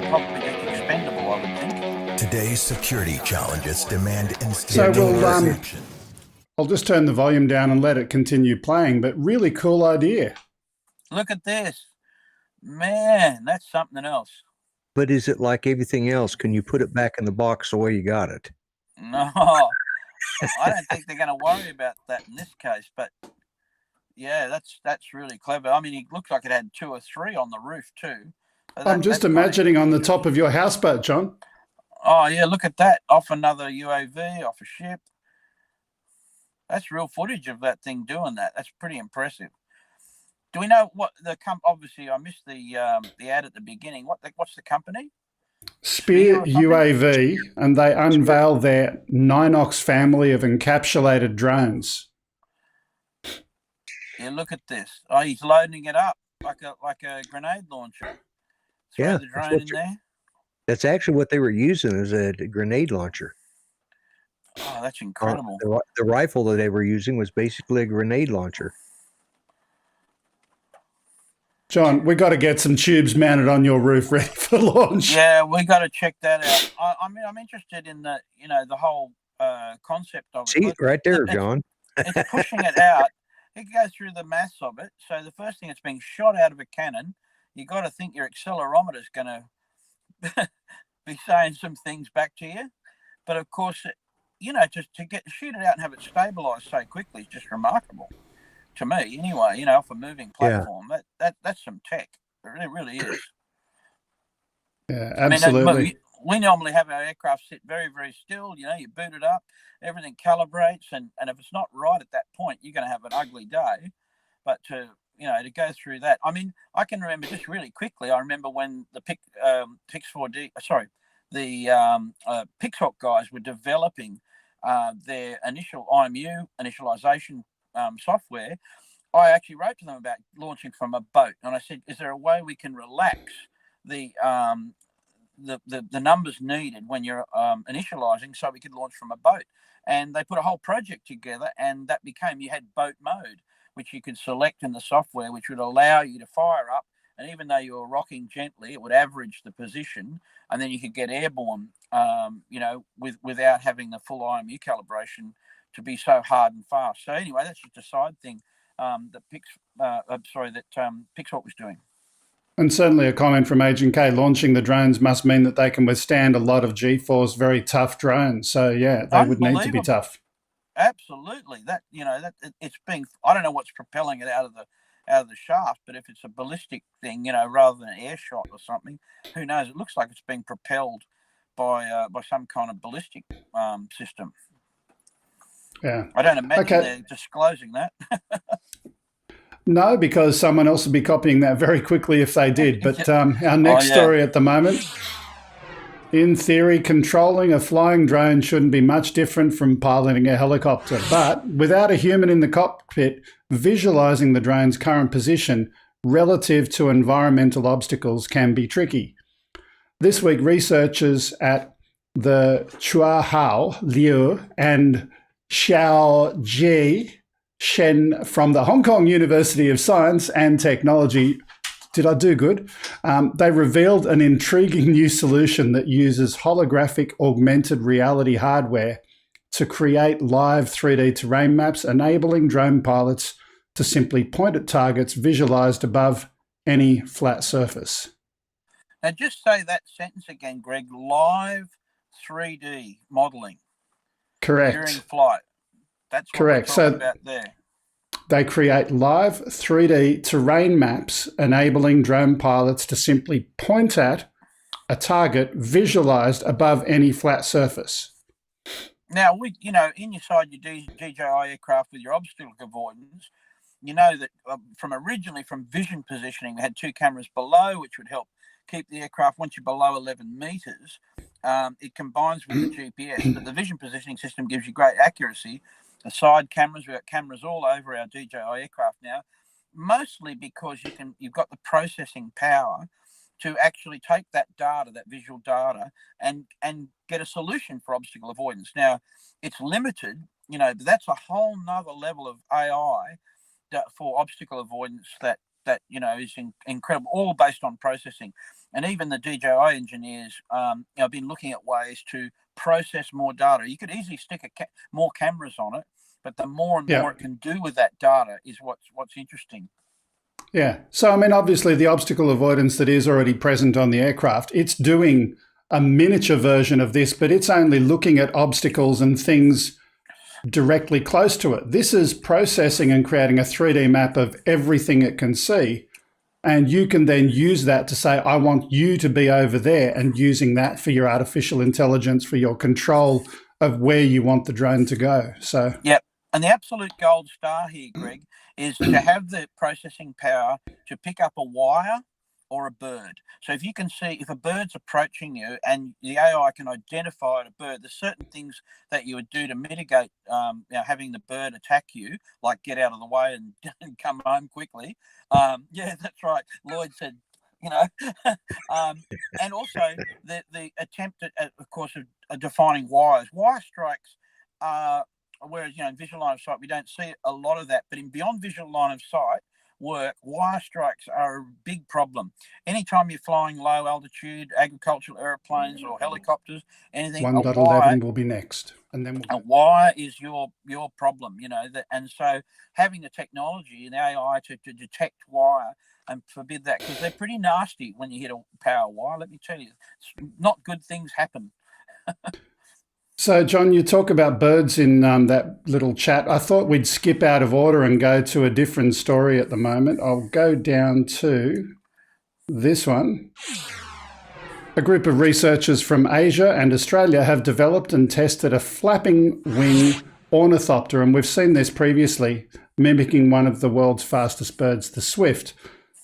Probably just expendable, I would think. Today's security challenges demand instant So we'll, action. I'll just turn the volume down and let it continue playing, but really cool idea. Look at this. Man, that's something else. But is it like everything else? Can you put it back in the box the way you got it? No, I don't think they're going to worry about that in this case, but yeah, that's really clever. I mean, it looks like it had 2 or 3 on the roof too. So I'm just imagining on the top of your houseboat, John. Oh yeah, look at that. Off another UAV, off a ship. That's real footage of that thing doing that. That's pretty impressive. Do we know what the obviously I missed the ad at the beginning. What's the company? Spear UAV, and they unveiled their Ninox family of encapsulated drones. Yeah, look at this. Oh, he's loading it up like a grenade launcher. Throw Yeah, the drone in there. That's actually what they were using as a grenade launcher. Oh, that's incredible. The rifle that they were using was basically a grenade launcher. John, we got to get some tubes mounted on your roof ready for launch. Yeah, we got to check that out. I mean, I'm interested in the whole concept of it. See, Look, right there, John. It's pushing it out. It goes through the mass of it. So the first thing, it's being shot out of a cannon. You got to think your accelerometer is going to be saying some things back to you. But of course, just to shoot it out and have it stabilized so quickly is just remarkable to me. Anyway, off a moving platform, that's some tech. It really is. Yeah, absolutely. I mean, we normally have our aircraft sit very, very still. You know, you boot it up, everything calibrates, and if it's not right at that point, you're going to have an ugly day. But to go through that, I mean, I can remember just really quickly. I remember when the Pixhawk guys were developing their initial IMU initialization software. I actually wrote to them about launching from a boat, and I said, "Is there a way we can relax the numbers needed when you're initializing, so we could launch from a boat?" And they put a whole project together, and that became, you had boat mode, which you could select in the software, which would allow you to fire up, and even though you were rocking gently, it would average the position, and then you could get airborne, without having the full IMU calibration to be so hard and fast. So anyway, that's just a side thing that Pixhawk was doing. And certainly a comment from Agent K, launching the drones must mean that they can withstand a lot of G-force, very tough drones. So yeah, they would need to be tough. Absolutely. That it's being, I don't know what's propelling it out of the shaft, but if it's a ballistic thing, rather than an air shot or something, who knows? It looks like it's being propelled by some kind of ballistic system. Yeah. I don't imagine they're disclosing that. No, because someone else would be copying that very quickly if they did. But our next story at the moment, in theory, controlling a flying drone shouldn't be much different from piloting a helicopter. But without a human in the cockpit, visualizing the drone's current position relative to environmental obstacles can be tricky. This week, researchers at the Chuahao Liu and Xiaojie Shen from the Hong Kong University of Science and Technology, did I do good? They revealed an intriguing new solution that uses holographic augmented reality hardware to create live 3D terrain maps, enabling drone pilots to simply point at targets visualized above any flat surface. Now just say that sentence again, Greg. Live 3D modeling. Correct. During flight. That's what correct. We're talking about there. They create live 3D terrain maps, enabling drone pilots to simply point at a target visualized above any flat surface. Now, inside your DJI aircraft with your obstacle avoidance, you know that originally from vision positioning, we had two cameras below, which would help keep the aircraft, once you're below 11 meters, it combines with the GPS, but the vision positioning system gives you great accuracy. The side cameras, we've got cameras all over our DJI aircraft now, mostly because you've got the processing power to actually take that data, that visual data, and get a solution for obstacle avoidance. Now, it's limited, but that's a whole nother level of AI for obstacle avoidance that is incredible, all based on processing. And even the DJI engineers have been looking at ways to process more data. You could easily stick more cameras on it, but the more and more it can do with that data is what's interesting. Yeah. So, I mean, obviously the obstacle avoidance that is already present on the aircraft, it's doing a miniature version of this, but it's only looking at obstacles and things directly close to it. This is processing and creating a 3D map of everything it can see. And you can then use that to say, I want you to be over there, and using that for your artificial intelligence, for your control of where you want the drone to go. So, yep. And the absolute gold star here, Greg, is to have the processing power to pick up a wire or a bird. So if you can see if a bird's approaching you and the AI can identify a bird, there's certain things that you would do to mitigate having the bird attack you, like get out of the way and come home quickly. Yeah, that's right. Lloyd said, and also the attempt at, of course, of defining wires. Wire strikes are, whereas, in visual line of sight, we don't see a lot of that, but in beyond visual line of sight work, wire strikes are a big problem. Anytime you're flying low altitude, agricultural airplanes or helicopters, anything, 1.11 will be next. And then a wire is your problem, and so having the technology and the AI to detect wire and forbid that, because they're pretty nasty when you hit a power wire. Let me tell you, not good things happen. So, John, you talk about birds in that little chat. I thought we'd skip out of order and go to a different story at the moment. I'll go down to this one. A group of researchers from Asia and Australia have developed and tested a flapping wing ornithopter, and we've seen this previously, mimicking one of the world's fastest birds, the swift.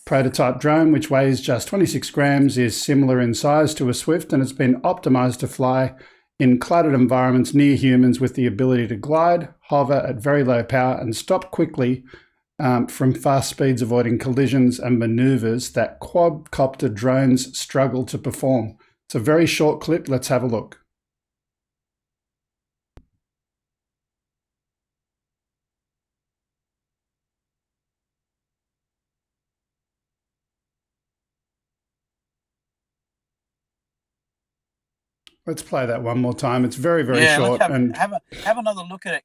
Prototype drone, which weighs just 26 grams, is similar in size to a swift, and it's been optimized to fly in cluttered environments near humans with the ability to glide, hover at very low power, and stop quickly from fast speeds, avoiding collisions and maneuvers that quadcopter drones struggle to perform. It's a very short clip. Let's have a look. Let's play that one more time. It's very, very short. Let's have another look at it.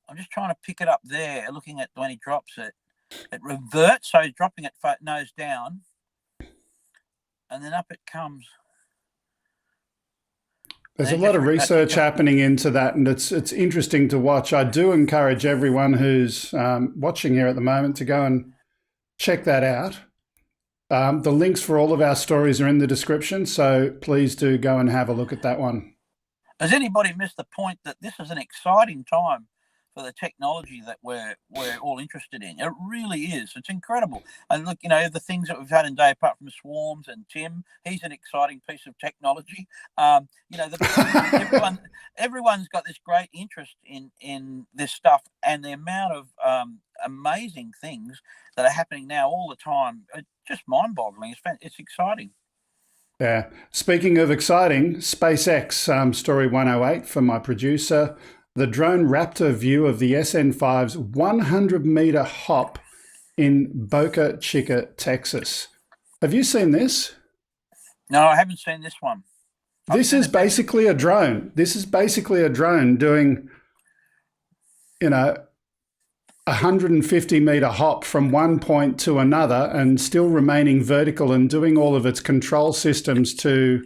I'm just trying to pick it up there, looking at when he drops it. It reverts, so he's dropping it nose down, and then up it comes. There's a lot of research happening into that, and it's interesting to watch. I do encourage everyone who's watching here at the moment to go and check that out. The links for all of our stories are in the description, so please do go and have a look at that one. Has anybody missed the point that this is an exciting time for the technology that we're all interested in? It really is. It's incredible. And look, the things that we've had in day, apart from swarms and Tim, he's an exciting piece of technology. Everyone's got this great interest in this stuff, and the amount of amazing things that are happening now all the time. It's just mind-boggling. It's exciting. Yeah. Speaking of exciting, SpaceX, story 108 for my producer. The drone Raptor view of the SN5's 100-meter hop in Boca Chica, Texas. Have you seen this? No, I haven't seen this one. This is basically a drone. This is basically a drone doing, 150-meter hop from one point to another and still remaining vertical and doing all of its control systems to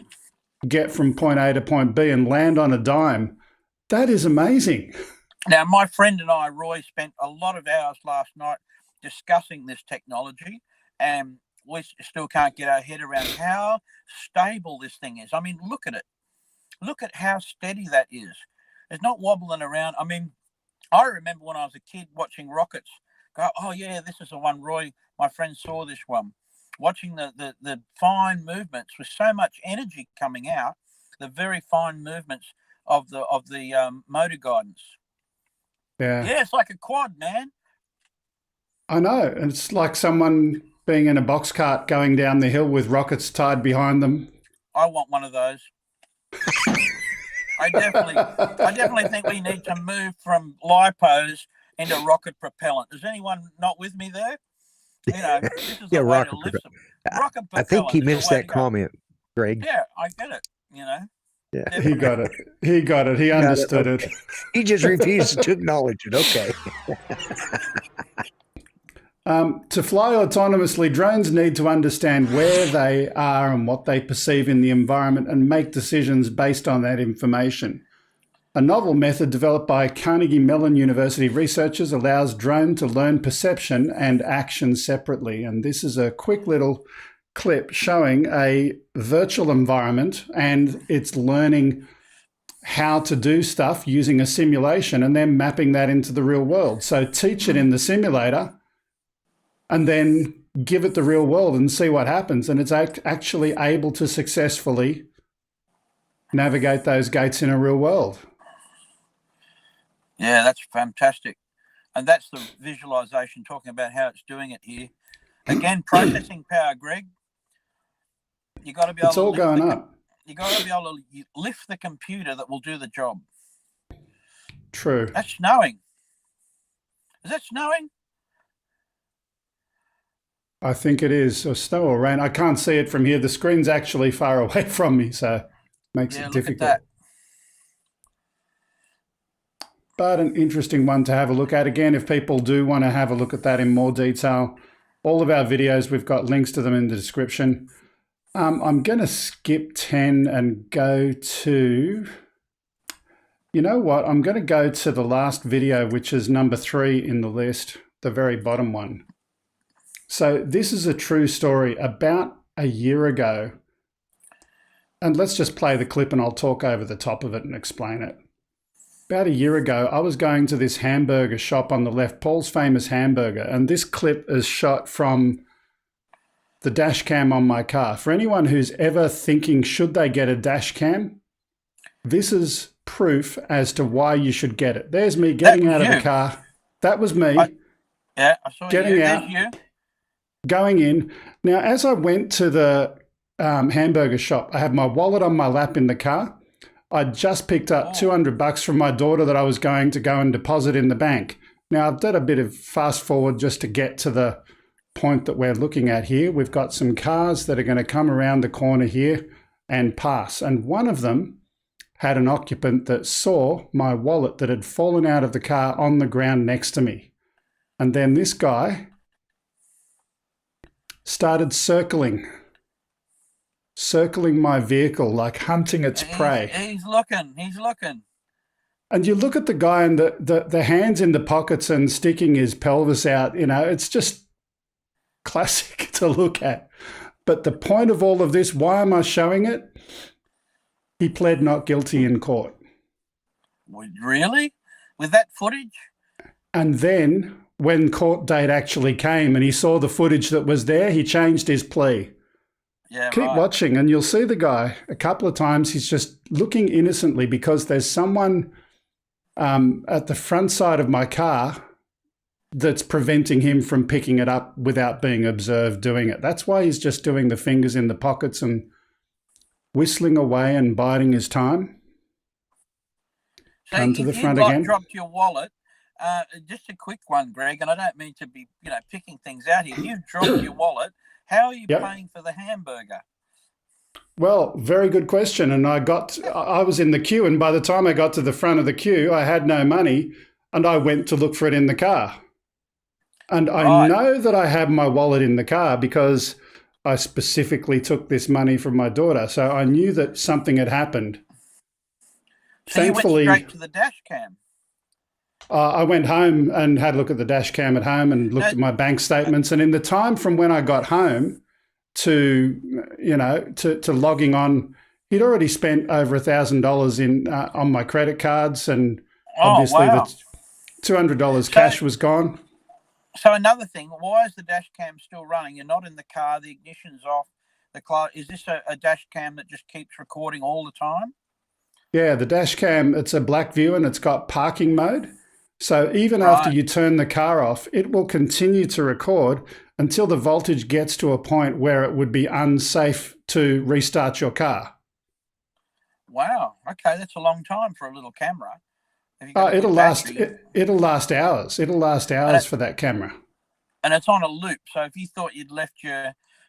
get from point A to point B and land on a dime. That is amazing. Now, my friend and I, Roy, spent a lot of hours last night discussing this technology, and we still can't get our head around how stable this thing is. I mean, look at it. Look at how steady that is. It's not wobbling around. I mean, I remember when I was a kid watching rockets go, oh, yeah, this is the one, Roy, my friend saw this one. Watching the fine movements with so much energy coming out, the very fine movements of the motor guidance. Yeah, it's like a quad, man. I know. And it's like someone being in a box cart going down the hill with rockets tied behind them. I want one of those. I definitely think we need to move from lipos into rocket propellant. Is anyone not with me there? This is the way to lift them. Rocket propellant. I think he missed that comment, Greg. Yeah, I get it. Yeah. He got it. He understood it. He just refused to acknowledge it. Okay. To fly autonomously, drones need to understand where they are and what they perceive in the environment and make decisions based on that information. A novel method developed by Carnegie Mellon University researchers allows drone to learn perception and action separately. And this is a quick little clip showing a virtual environment, and it's learning how to do stuff using a simulation and then mapping that into the real world. So teach it in the simulator and then give it the real world and see what happens. And it's actually able to successfully navigate those gates in a real world. Yeah, that's fantastic. And that's the visualization, talking about how it's doing it here. Again, processing power, Greg. You got to be able it's all going up. You got to be able to lift the computer that will do the job. True. That's snowing. Is that snowing? I think it is, or snow or rain. I can't see it from here. The screen's actually far away from me, so it makes it difficult. Look at that. But an interesting one to have a look at. Again, if people do want to have a look at that in more detail, all of our videos, we've got links to them in the description. I'm going to skip 10 and go to, you know what? I'm going to go to the last video, which is number 3 in the list, the very bottom one. So this is a true story. About a year ago, and let's just play the clip and I'll talk over the top of it and explain it. About a year ago, I was going to this hamburger shop on the left, Paul's Famous Hamburger, and this clip is shot from the dash cam on my car. For anyone who's ever thinking, should they get a dash cam? This is proof as to why you should get it. There's me getting out of the car. That was me. I saw getting you. out, There's you. going in. Now, as I went to the hamburger shop, I had my wallet on my lap in the car. I just picked up $200 from my daughter that I was going to go and deposit in the bank. Now, I've done a bit of fast forward just to get to the point that we're looking at here. We've got some cars that are going to come around the corner here and pass. And one of them had an occupant that saw my wallet that had fallen out of the car on the ground next to me. And then this guy started circling my vehicle, like hunting its prey. He's looking. And you look at the guy and the hands in the pockets and sticking his pelvis out, it's just classic to look at. But the point of all of this, why am I showing it? He pled not guilty in court. Really? With that footage? And then when court date actually came and he saw the footage that was there, he changed his plea. Yeah, Keep watching and you'll see the guy a couple of times. He's just looking innocently because there's someone at the front side of my car that's preventing him from picking it up without being observed doing it. That's why he's just doing the fingers in the pockets and whistling away and biding his time. So Come to the front again. Dropped your wallet. Just a quick one, Greg, and I don't mean to be, picking things out here. You've dropped your wallet. How are you paying for the hamburger? Well, very good question. And I was in the queue, and by the time I got to the front of the queue, I had no money, and I went to look for it in the car. And I know that I had my wallet in the car because I specifically took this money from my daughter. So I knew that something had happened. So Thankfully, you went straight to the dash cam? I went home and had a look at the dash cam at home and looked at my bank statements. And in the time from when I got home to logging on, he'd already spent over $1,000 on my credit cards, and obviously the $200 cash was gone. So another thing, why is the dash cam still running? You're not in the car, the ignition's off. Is this a dash cam that just keeps recording all the time? Yeah, the dash cam, it's a black view and it's got parking mode. So even after you turn the car off, it will continue to record until the voltage gets to a point where it would be unsafe to restart your car. Wow. Okay, that's a long time for a little camera. It'll last hours. It'll last hours for that camera. And it's on a loop. So if you thought you'd left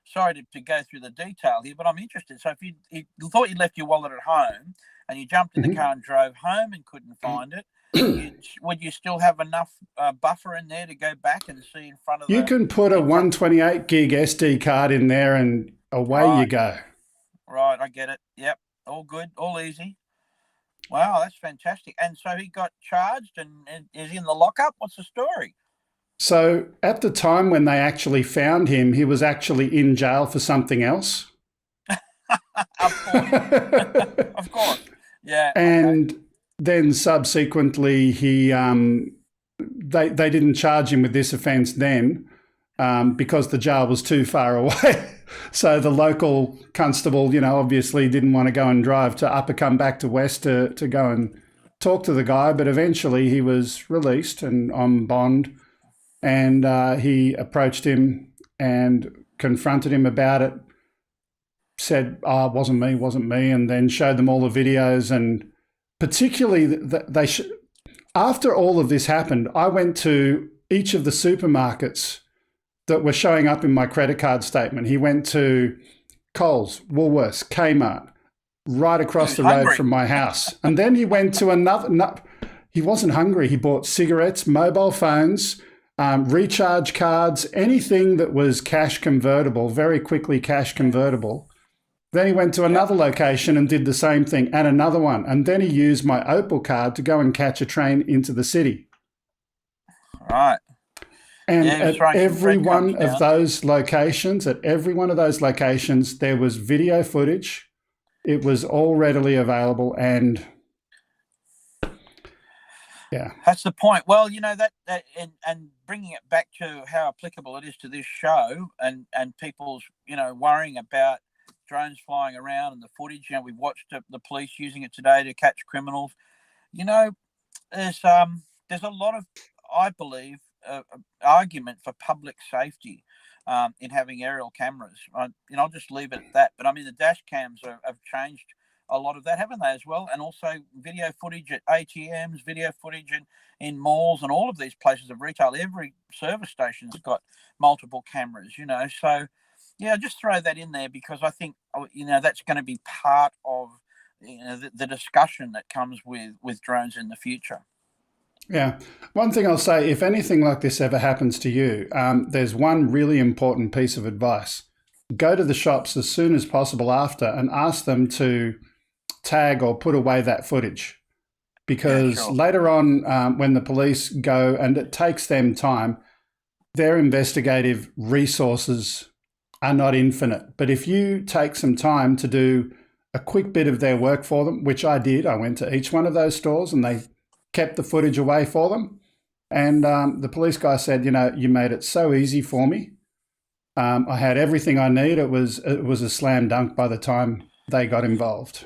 sorry to go through the detail here, but I'm interested. So if you thought you'd left your wallet at home and you jumped in the car and drove home and couldn't find it, would you still have enough buffer in there to go back and see in front of You can put a 128 gig SD card in there and away you go. Right, I get it. Yep, all good, all easy. Wow, that's fantastic. And so he got charged and is in the lockup? What's the story? So at the time when they actually found him, he was actually in jail for something else. Of course. Of course. Yeah. And then subsequently they didn't charge him with this offence then because the jail was too far away. So the local constable, obviously didn't want to go and drive to come back to West to go and talk to the guy. But eventually he was released and on bond, and he approached him and confronted him about it, said, it wasn't me, and then showed them all the videos. And particularly after all of this happened, I went to each of the supermarkets that were showing up in my credit card statement. He went to Coles, Woolworths, Kmart, right across the road from my house. And then he went to another, he wasn't hungry. He bought cigarettes, mobile phones, recharge cards, anything that was cash convertible, very quickly cash convertible. Then he went to another location and did the same thing, and another one. And then he used my Opal card to go and catch a train into the city. Right. And at every one of those locations, there was video footage It was all readily available, and yeah, that's the point. Well, that and bringing it back to how applicable it is to this show, and people's worrying about drones flying around and the footage. We've watched the police using it today to catch criminals. There's a lot of, I believe, argument for public safety in having aerial cameras. I'll just leave it at that. But I mean, the dash cams have changed a lot of that, haven't they, as well? And also video footage at ATMs, video footage in malls, and all of these places of retail. Every service station's got multiple cameras, So, yeah, just throw that in there, because I think, that's going to be part of the discussion that comes with drones in the future. Yeah. One thing I'll say, if anything like this ever happens to you, there's one really important piece of advice. Go to the shops as soon as possible after and ask them to tag or put away that footage. Because later on, when the police go, and it takes them time, their investigative resources are not infinite. But if you take some time to do a quick bit of their work for them, which I did, I went to each one of those stores and they kept the footage away for them. And the police guy said, you made it so easy for me. I had everything I need. It was a slam dunk by the time they got involved.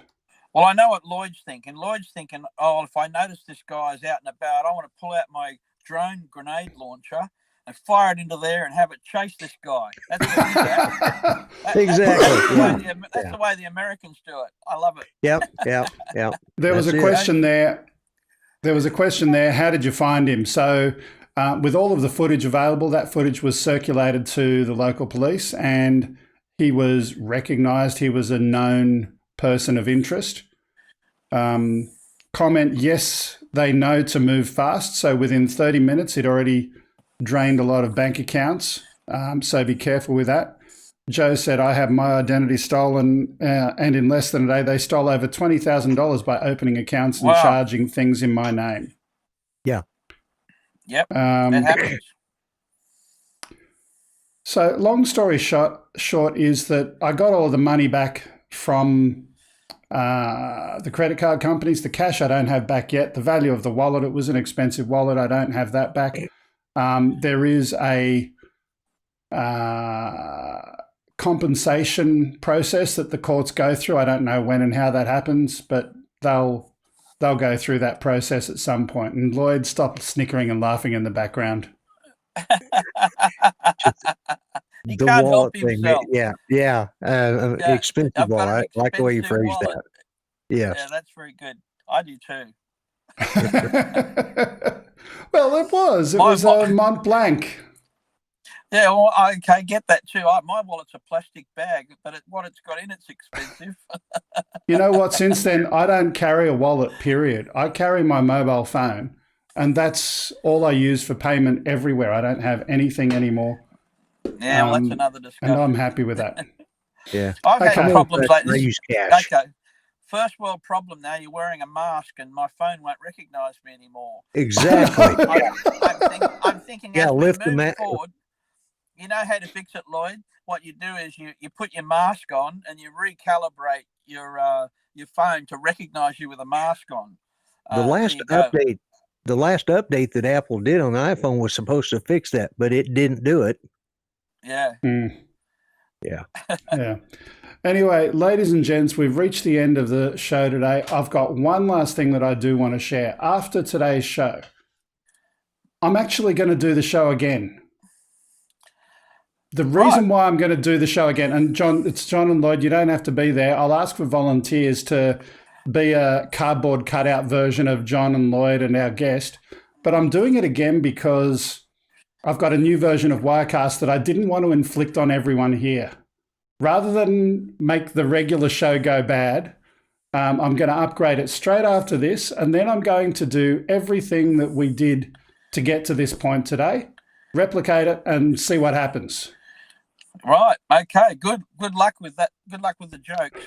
Well, I know what Lloyd's thinking. Lloyd's thinking, if I notice this guy's out and about, I want to pull out my drone grenade launcher and fire it into there and have it chase this guy. That's what he's at. Exactly. That's the way the Americans do it. I love it. Yep. There was a question there. How did you find him? So with all of the footage available, that footage was circulated to the local police, and he was recognised. He was a known person of interest. Comment, yes, they know to move fast. So within 30 minutes, he'd already drained a lot of bank accounts. So be careful with that. Joe said, I have my identity stolen, and in less than a day, they stole over $20,000 by opening accounts and charging things in my name. Yeah. Yep, that happens. So long story short is that I got all the money back from the credit card companies. The cash I don't have back yet. The value of the wallet, it was an expensive wallet. I don't have that back. There is a compensation process that the courts go through. I don't know when and how that happens, but they'll go through that process at some point. And Lloyd stopped snickering and laughing in the background. He can't help himself. Yeah. Expensive wallet. I like the way you phrased that. Yes. Yeah, that's very good. I do too. Well, it was a Mont Blanc. Yeah, well, I get that too. My wallet's a plastic bag, but what it's got in it's expensive. You know what? Since then, I don't carry a wallet, period. I carry my mobile phone, and that's all I use for payment everywhere. I don't have anything anymore. Yeah, well, that's another discussion. And I'm happy with that. Yeah. I've had problems like this. Use cash. Okay. First world problem now, you're wearing a mask and my phone won't recognise me anymore. Exactly. I'm thinking as we move forward, you know how to fix it, Lloyd? What you do is you put your mask on and you recalibrate your phone to recognise you with a mask on. The last update that Apple did on the iPhone was supposed to fix that, but it didn't do it. Yeah. Yeah. Yeah. Anyway, ladies and gents, we've reached the end of the show today. I've got one last thing that I do want to share. After today's show, I'm actually going to do the show again. The reason why I'm going to do the show again, and it's John and Lloyd, you don't have to be there. I'll ask for volunteers to be a cardboard cutout version of John and Lloyd and our guest. But I'm doing it again because I've got a new version of Wirecast that I didn't want to inflict on everyone here. Rather than make the regular show go bad, I'm going to upgrade it straight after this, and then I'm going to do everything that we did to get to this point today, replicate it, and see what happens. Right. Okay. Good luck with that. Good luck with the jokes.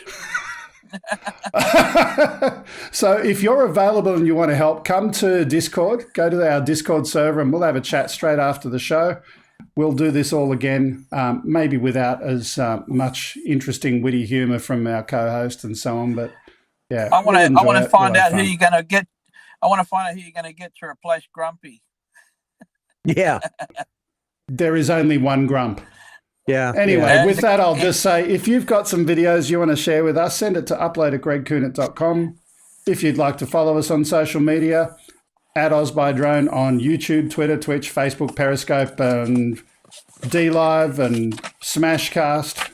So if you're available and you want to help, come to Discord, go to our Discord server, and we'll have a chat straight after the show. we'll do this all again, maybe without as much interesting, witty humour from our co-host and so on. But yeah, I want to find out who fun. you're going to get. I want to find out who you're going to get to replace Grumpy. Yeah. There is only one Grump. Yeah. Anyway, yeah. with that, I'll just say, if you've got some videos you want to share with us, send it to upload@gregkuhnert.com. If you'd like to follow us on social media, at OzByDrone on YouTube, Twitter, Twitch, Facebook, Periscope, and DLive and Smashcast.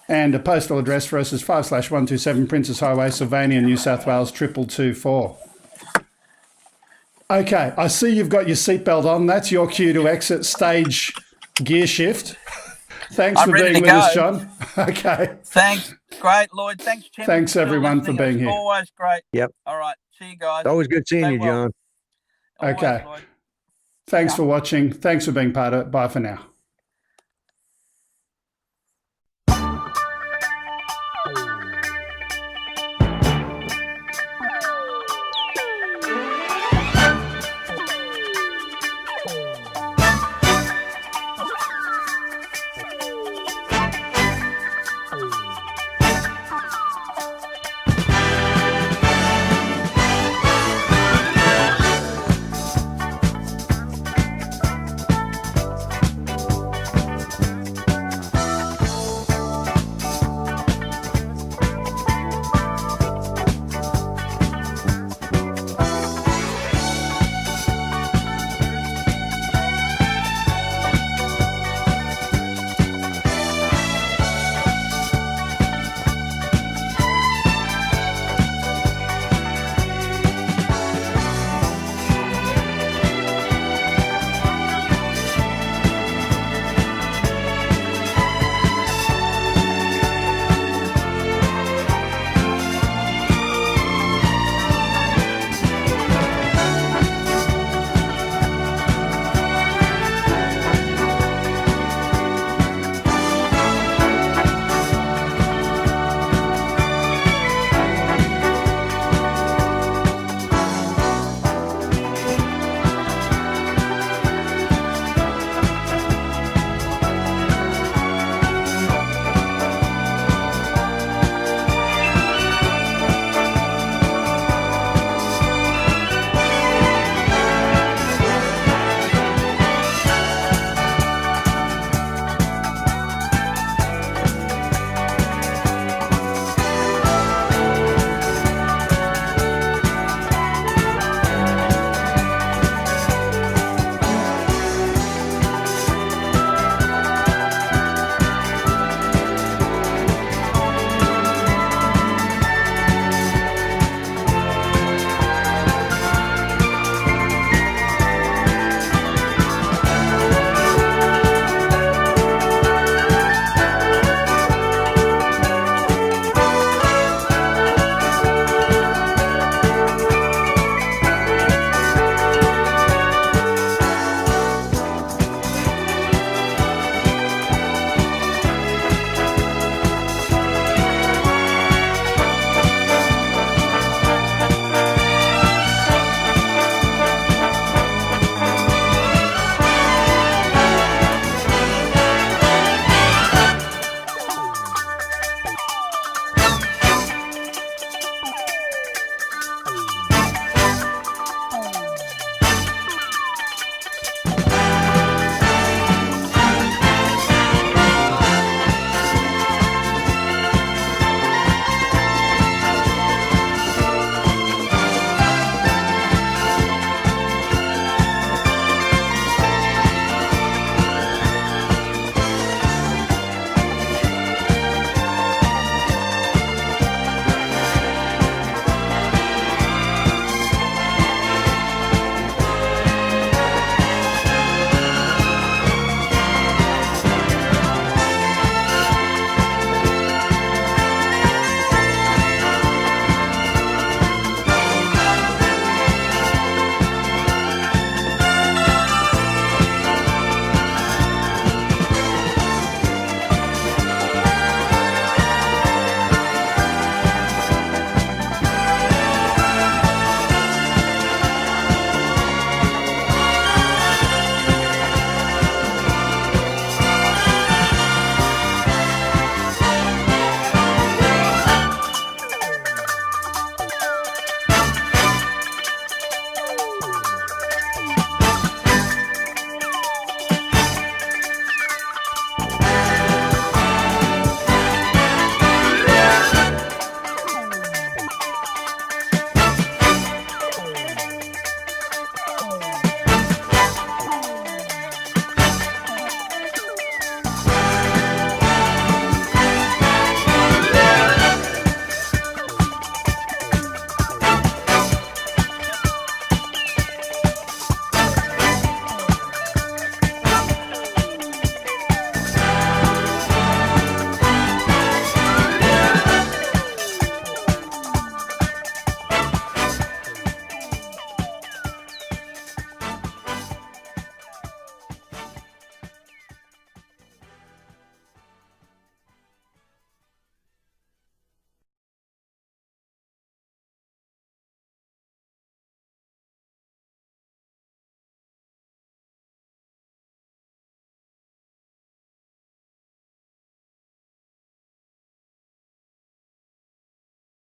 And a postal address for us is 5/127 Princess Highway, Sylvania, New South Wales 22224. Okay, I see you've got your seatbelt on. That's your cue to exit stage gear shift. Thanks for being with us, John. Okay. Thanks. Great, Lloyd. Thanks, Tim. Thanks, everyone, for being here. Always great. Yep. All right. See you guys. It's always good seeing you, John. Always, Okay. Lloyd. Thanks for watching. Thanks for being part of it. Bye for now.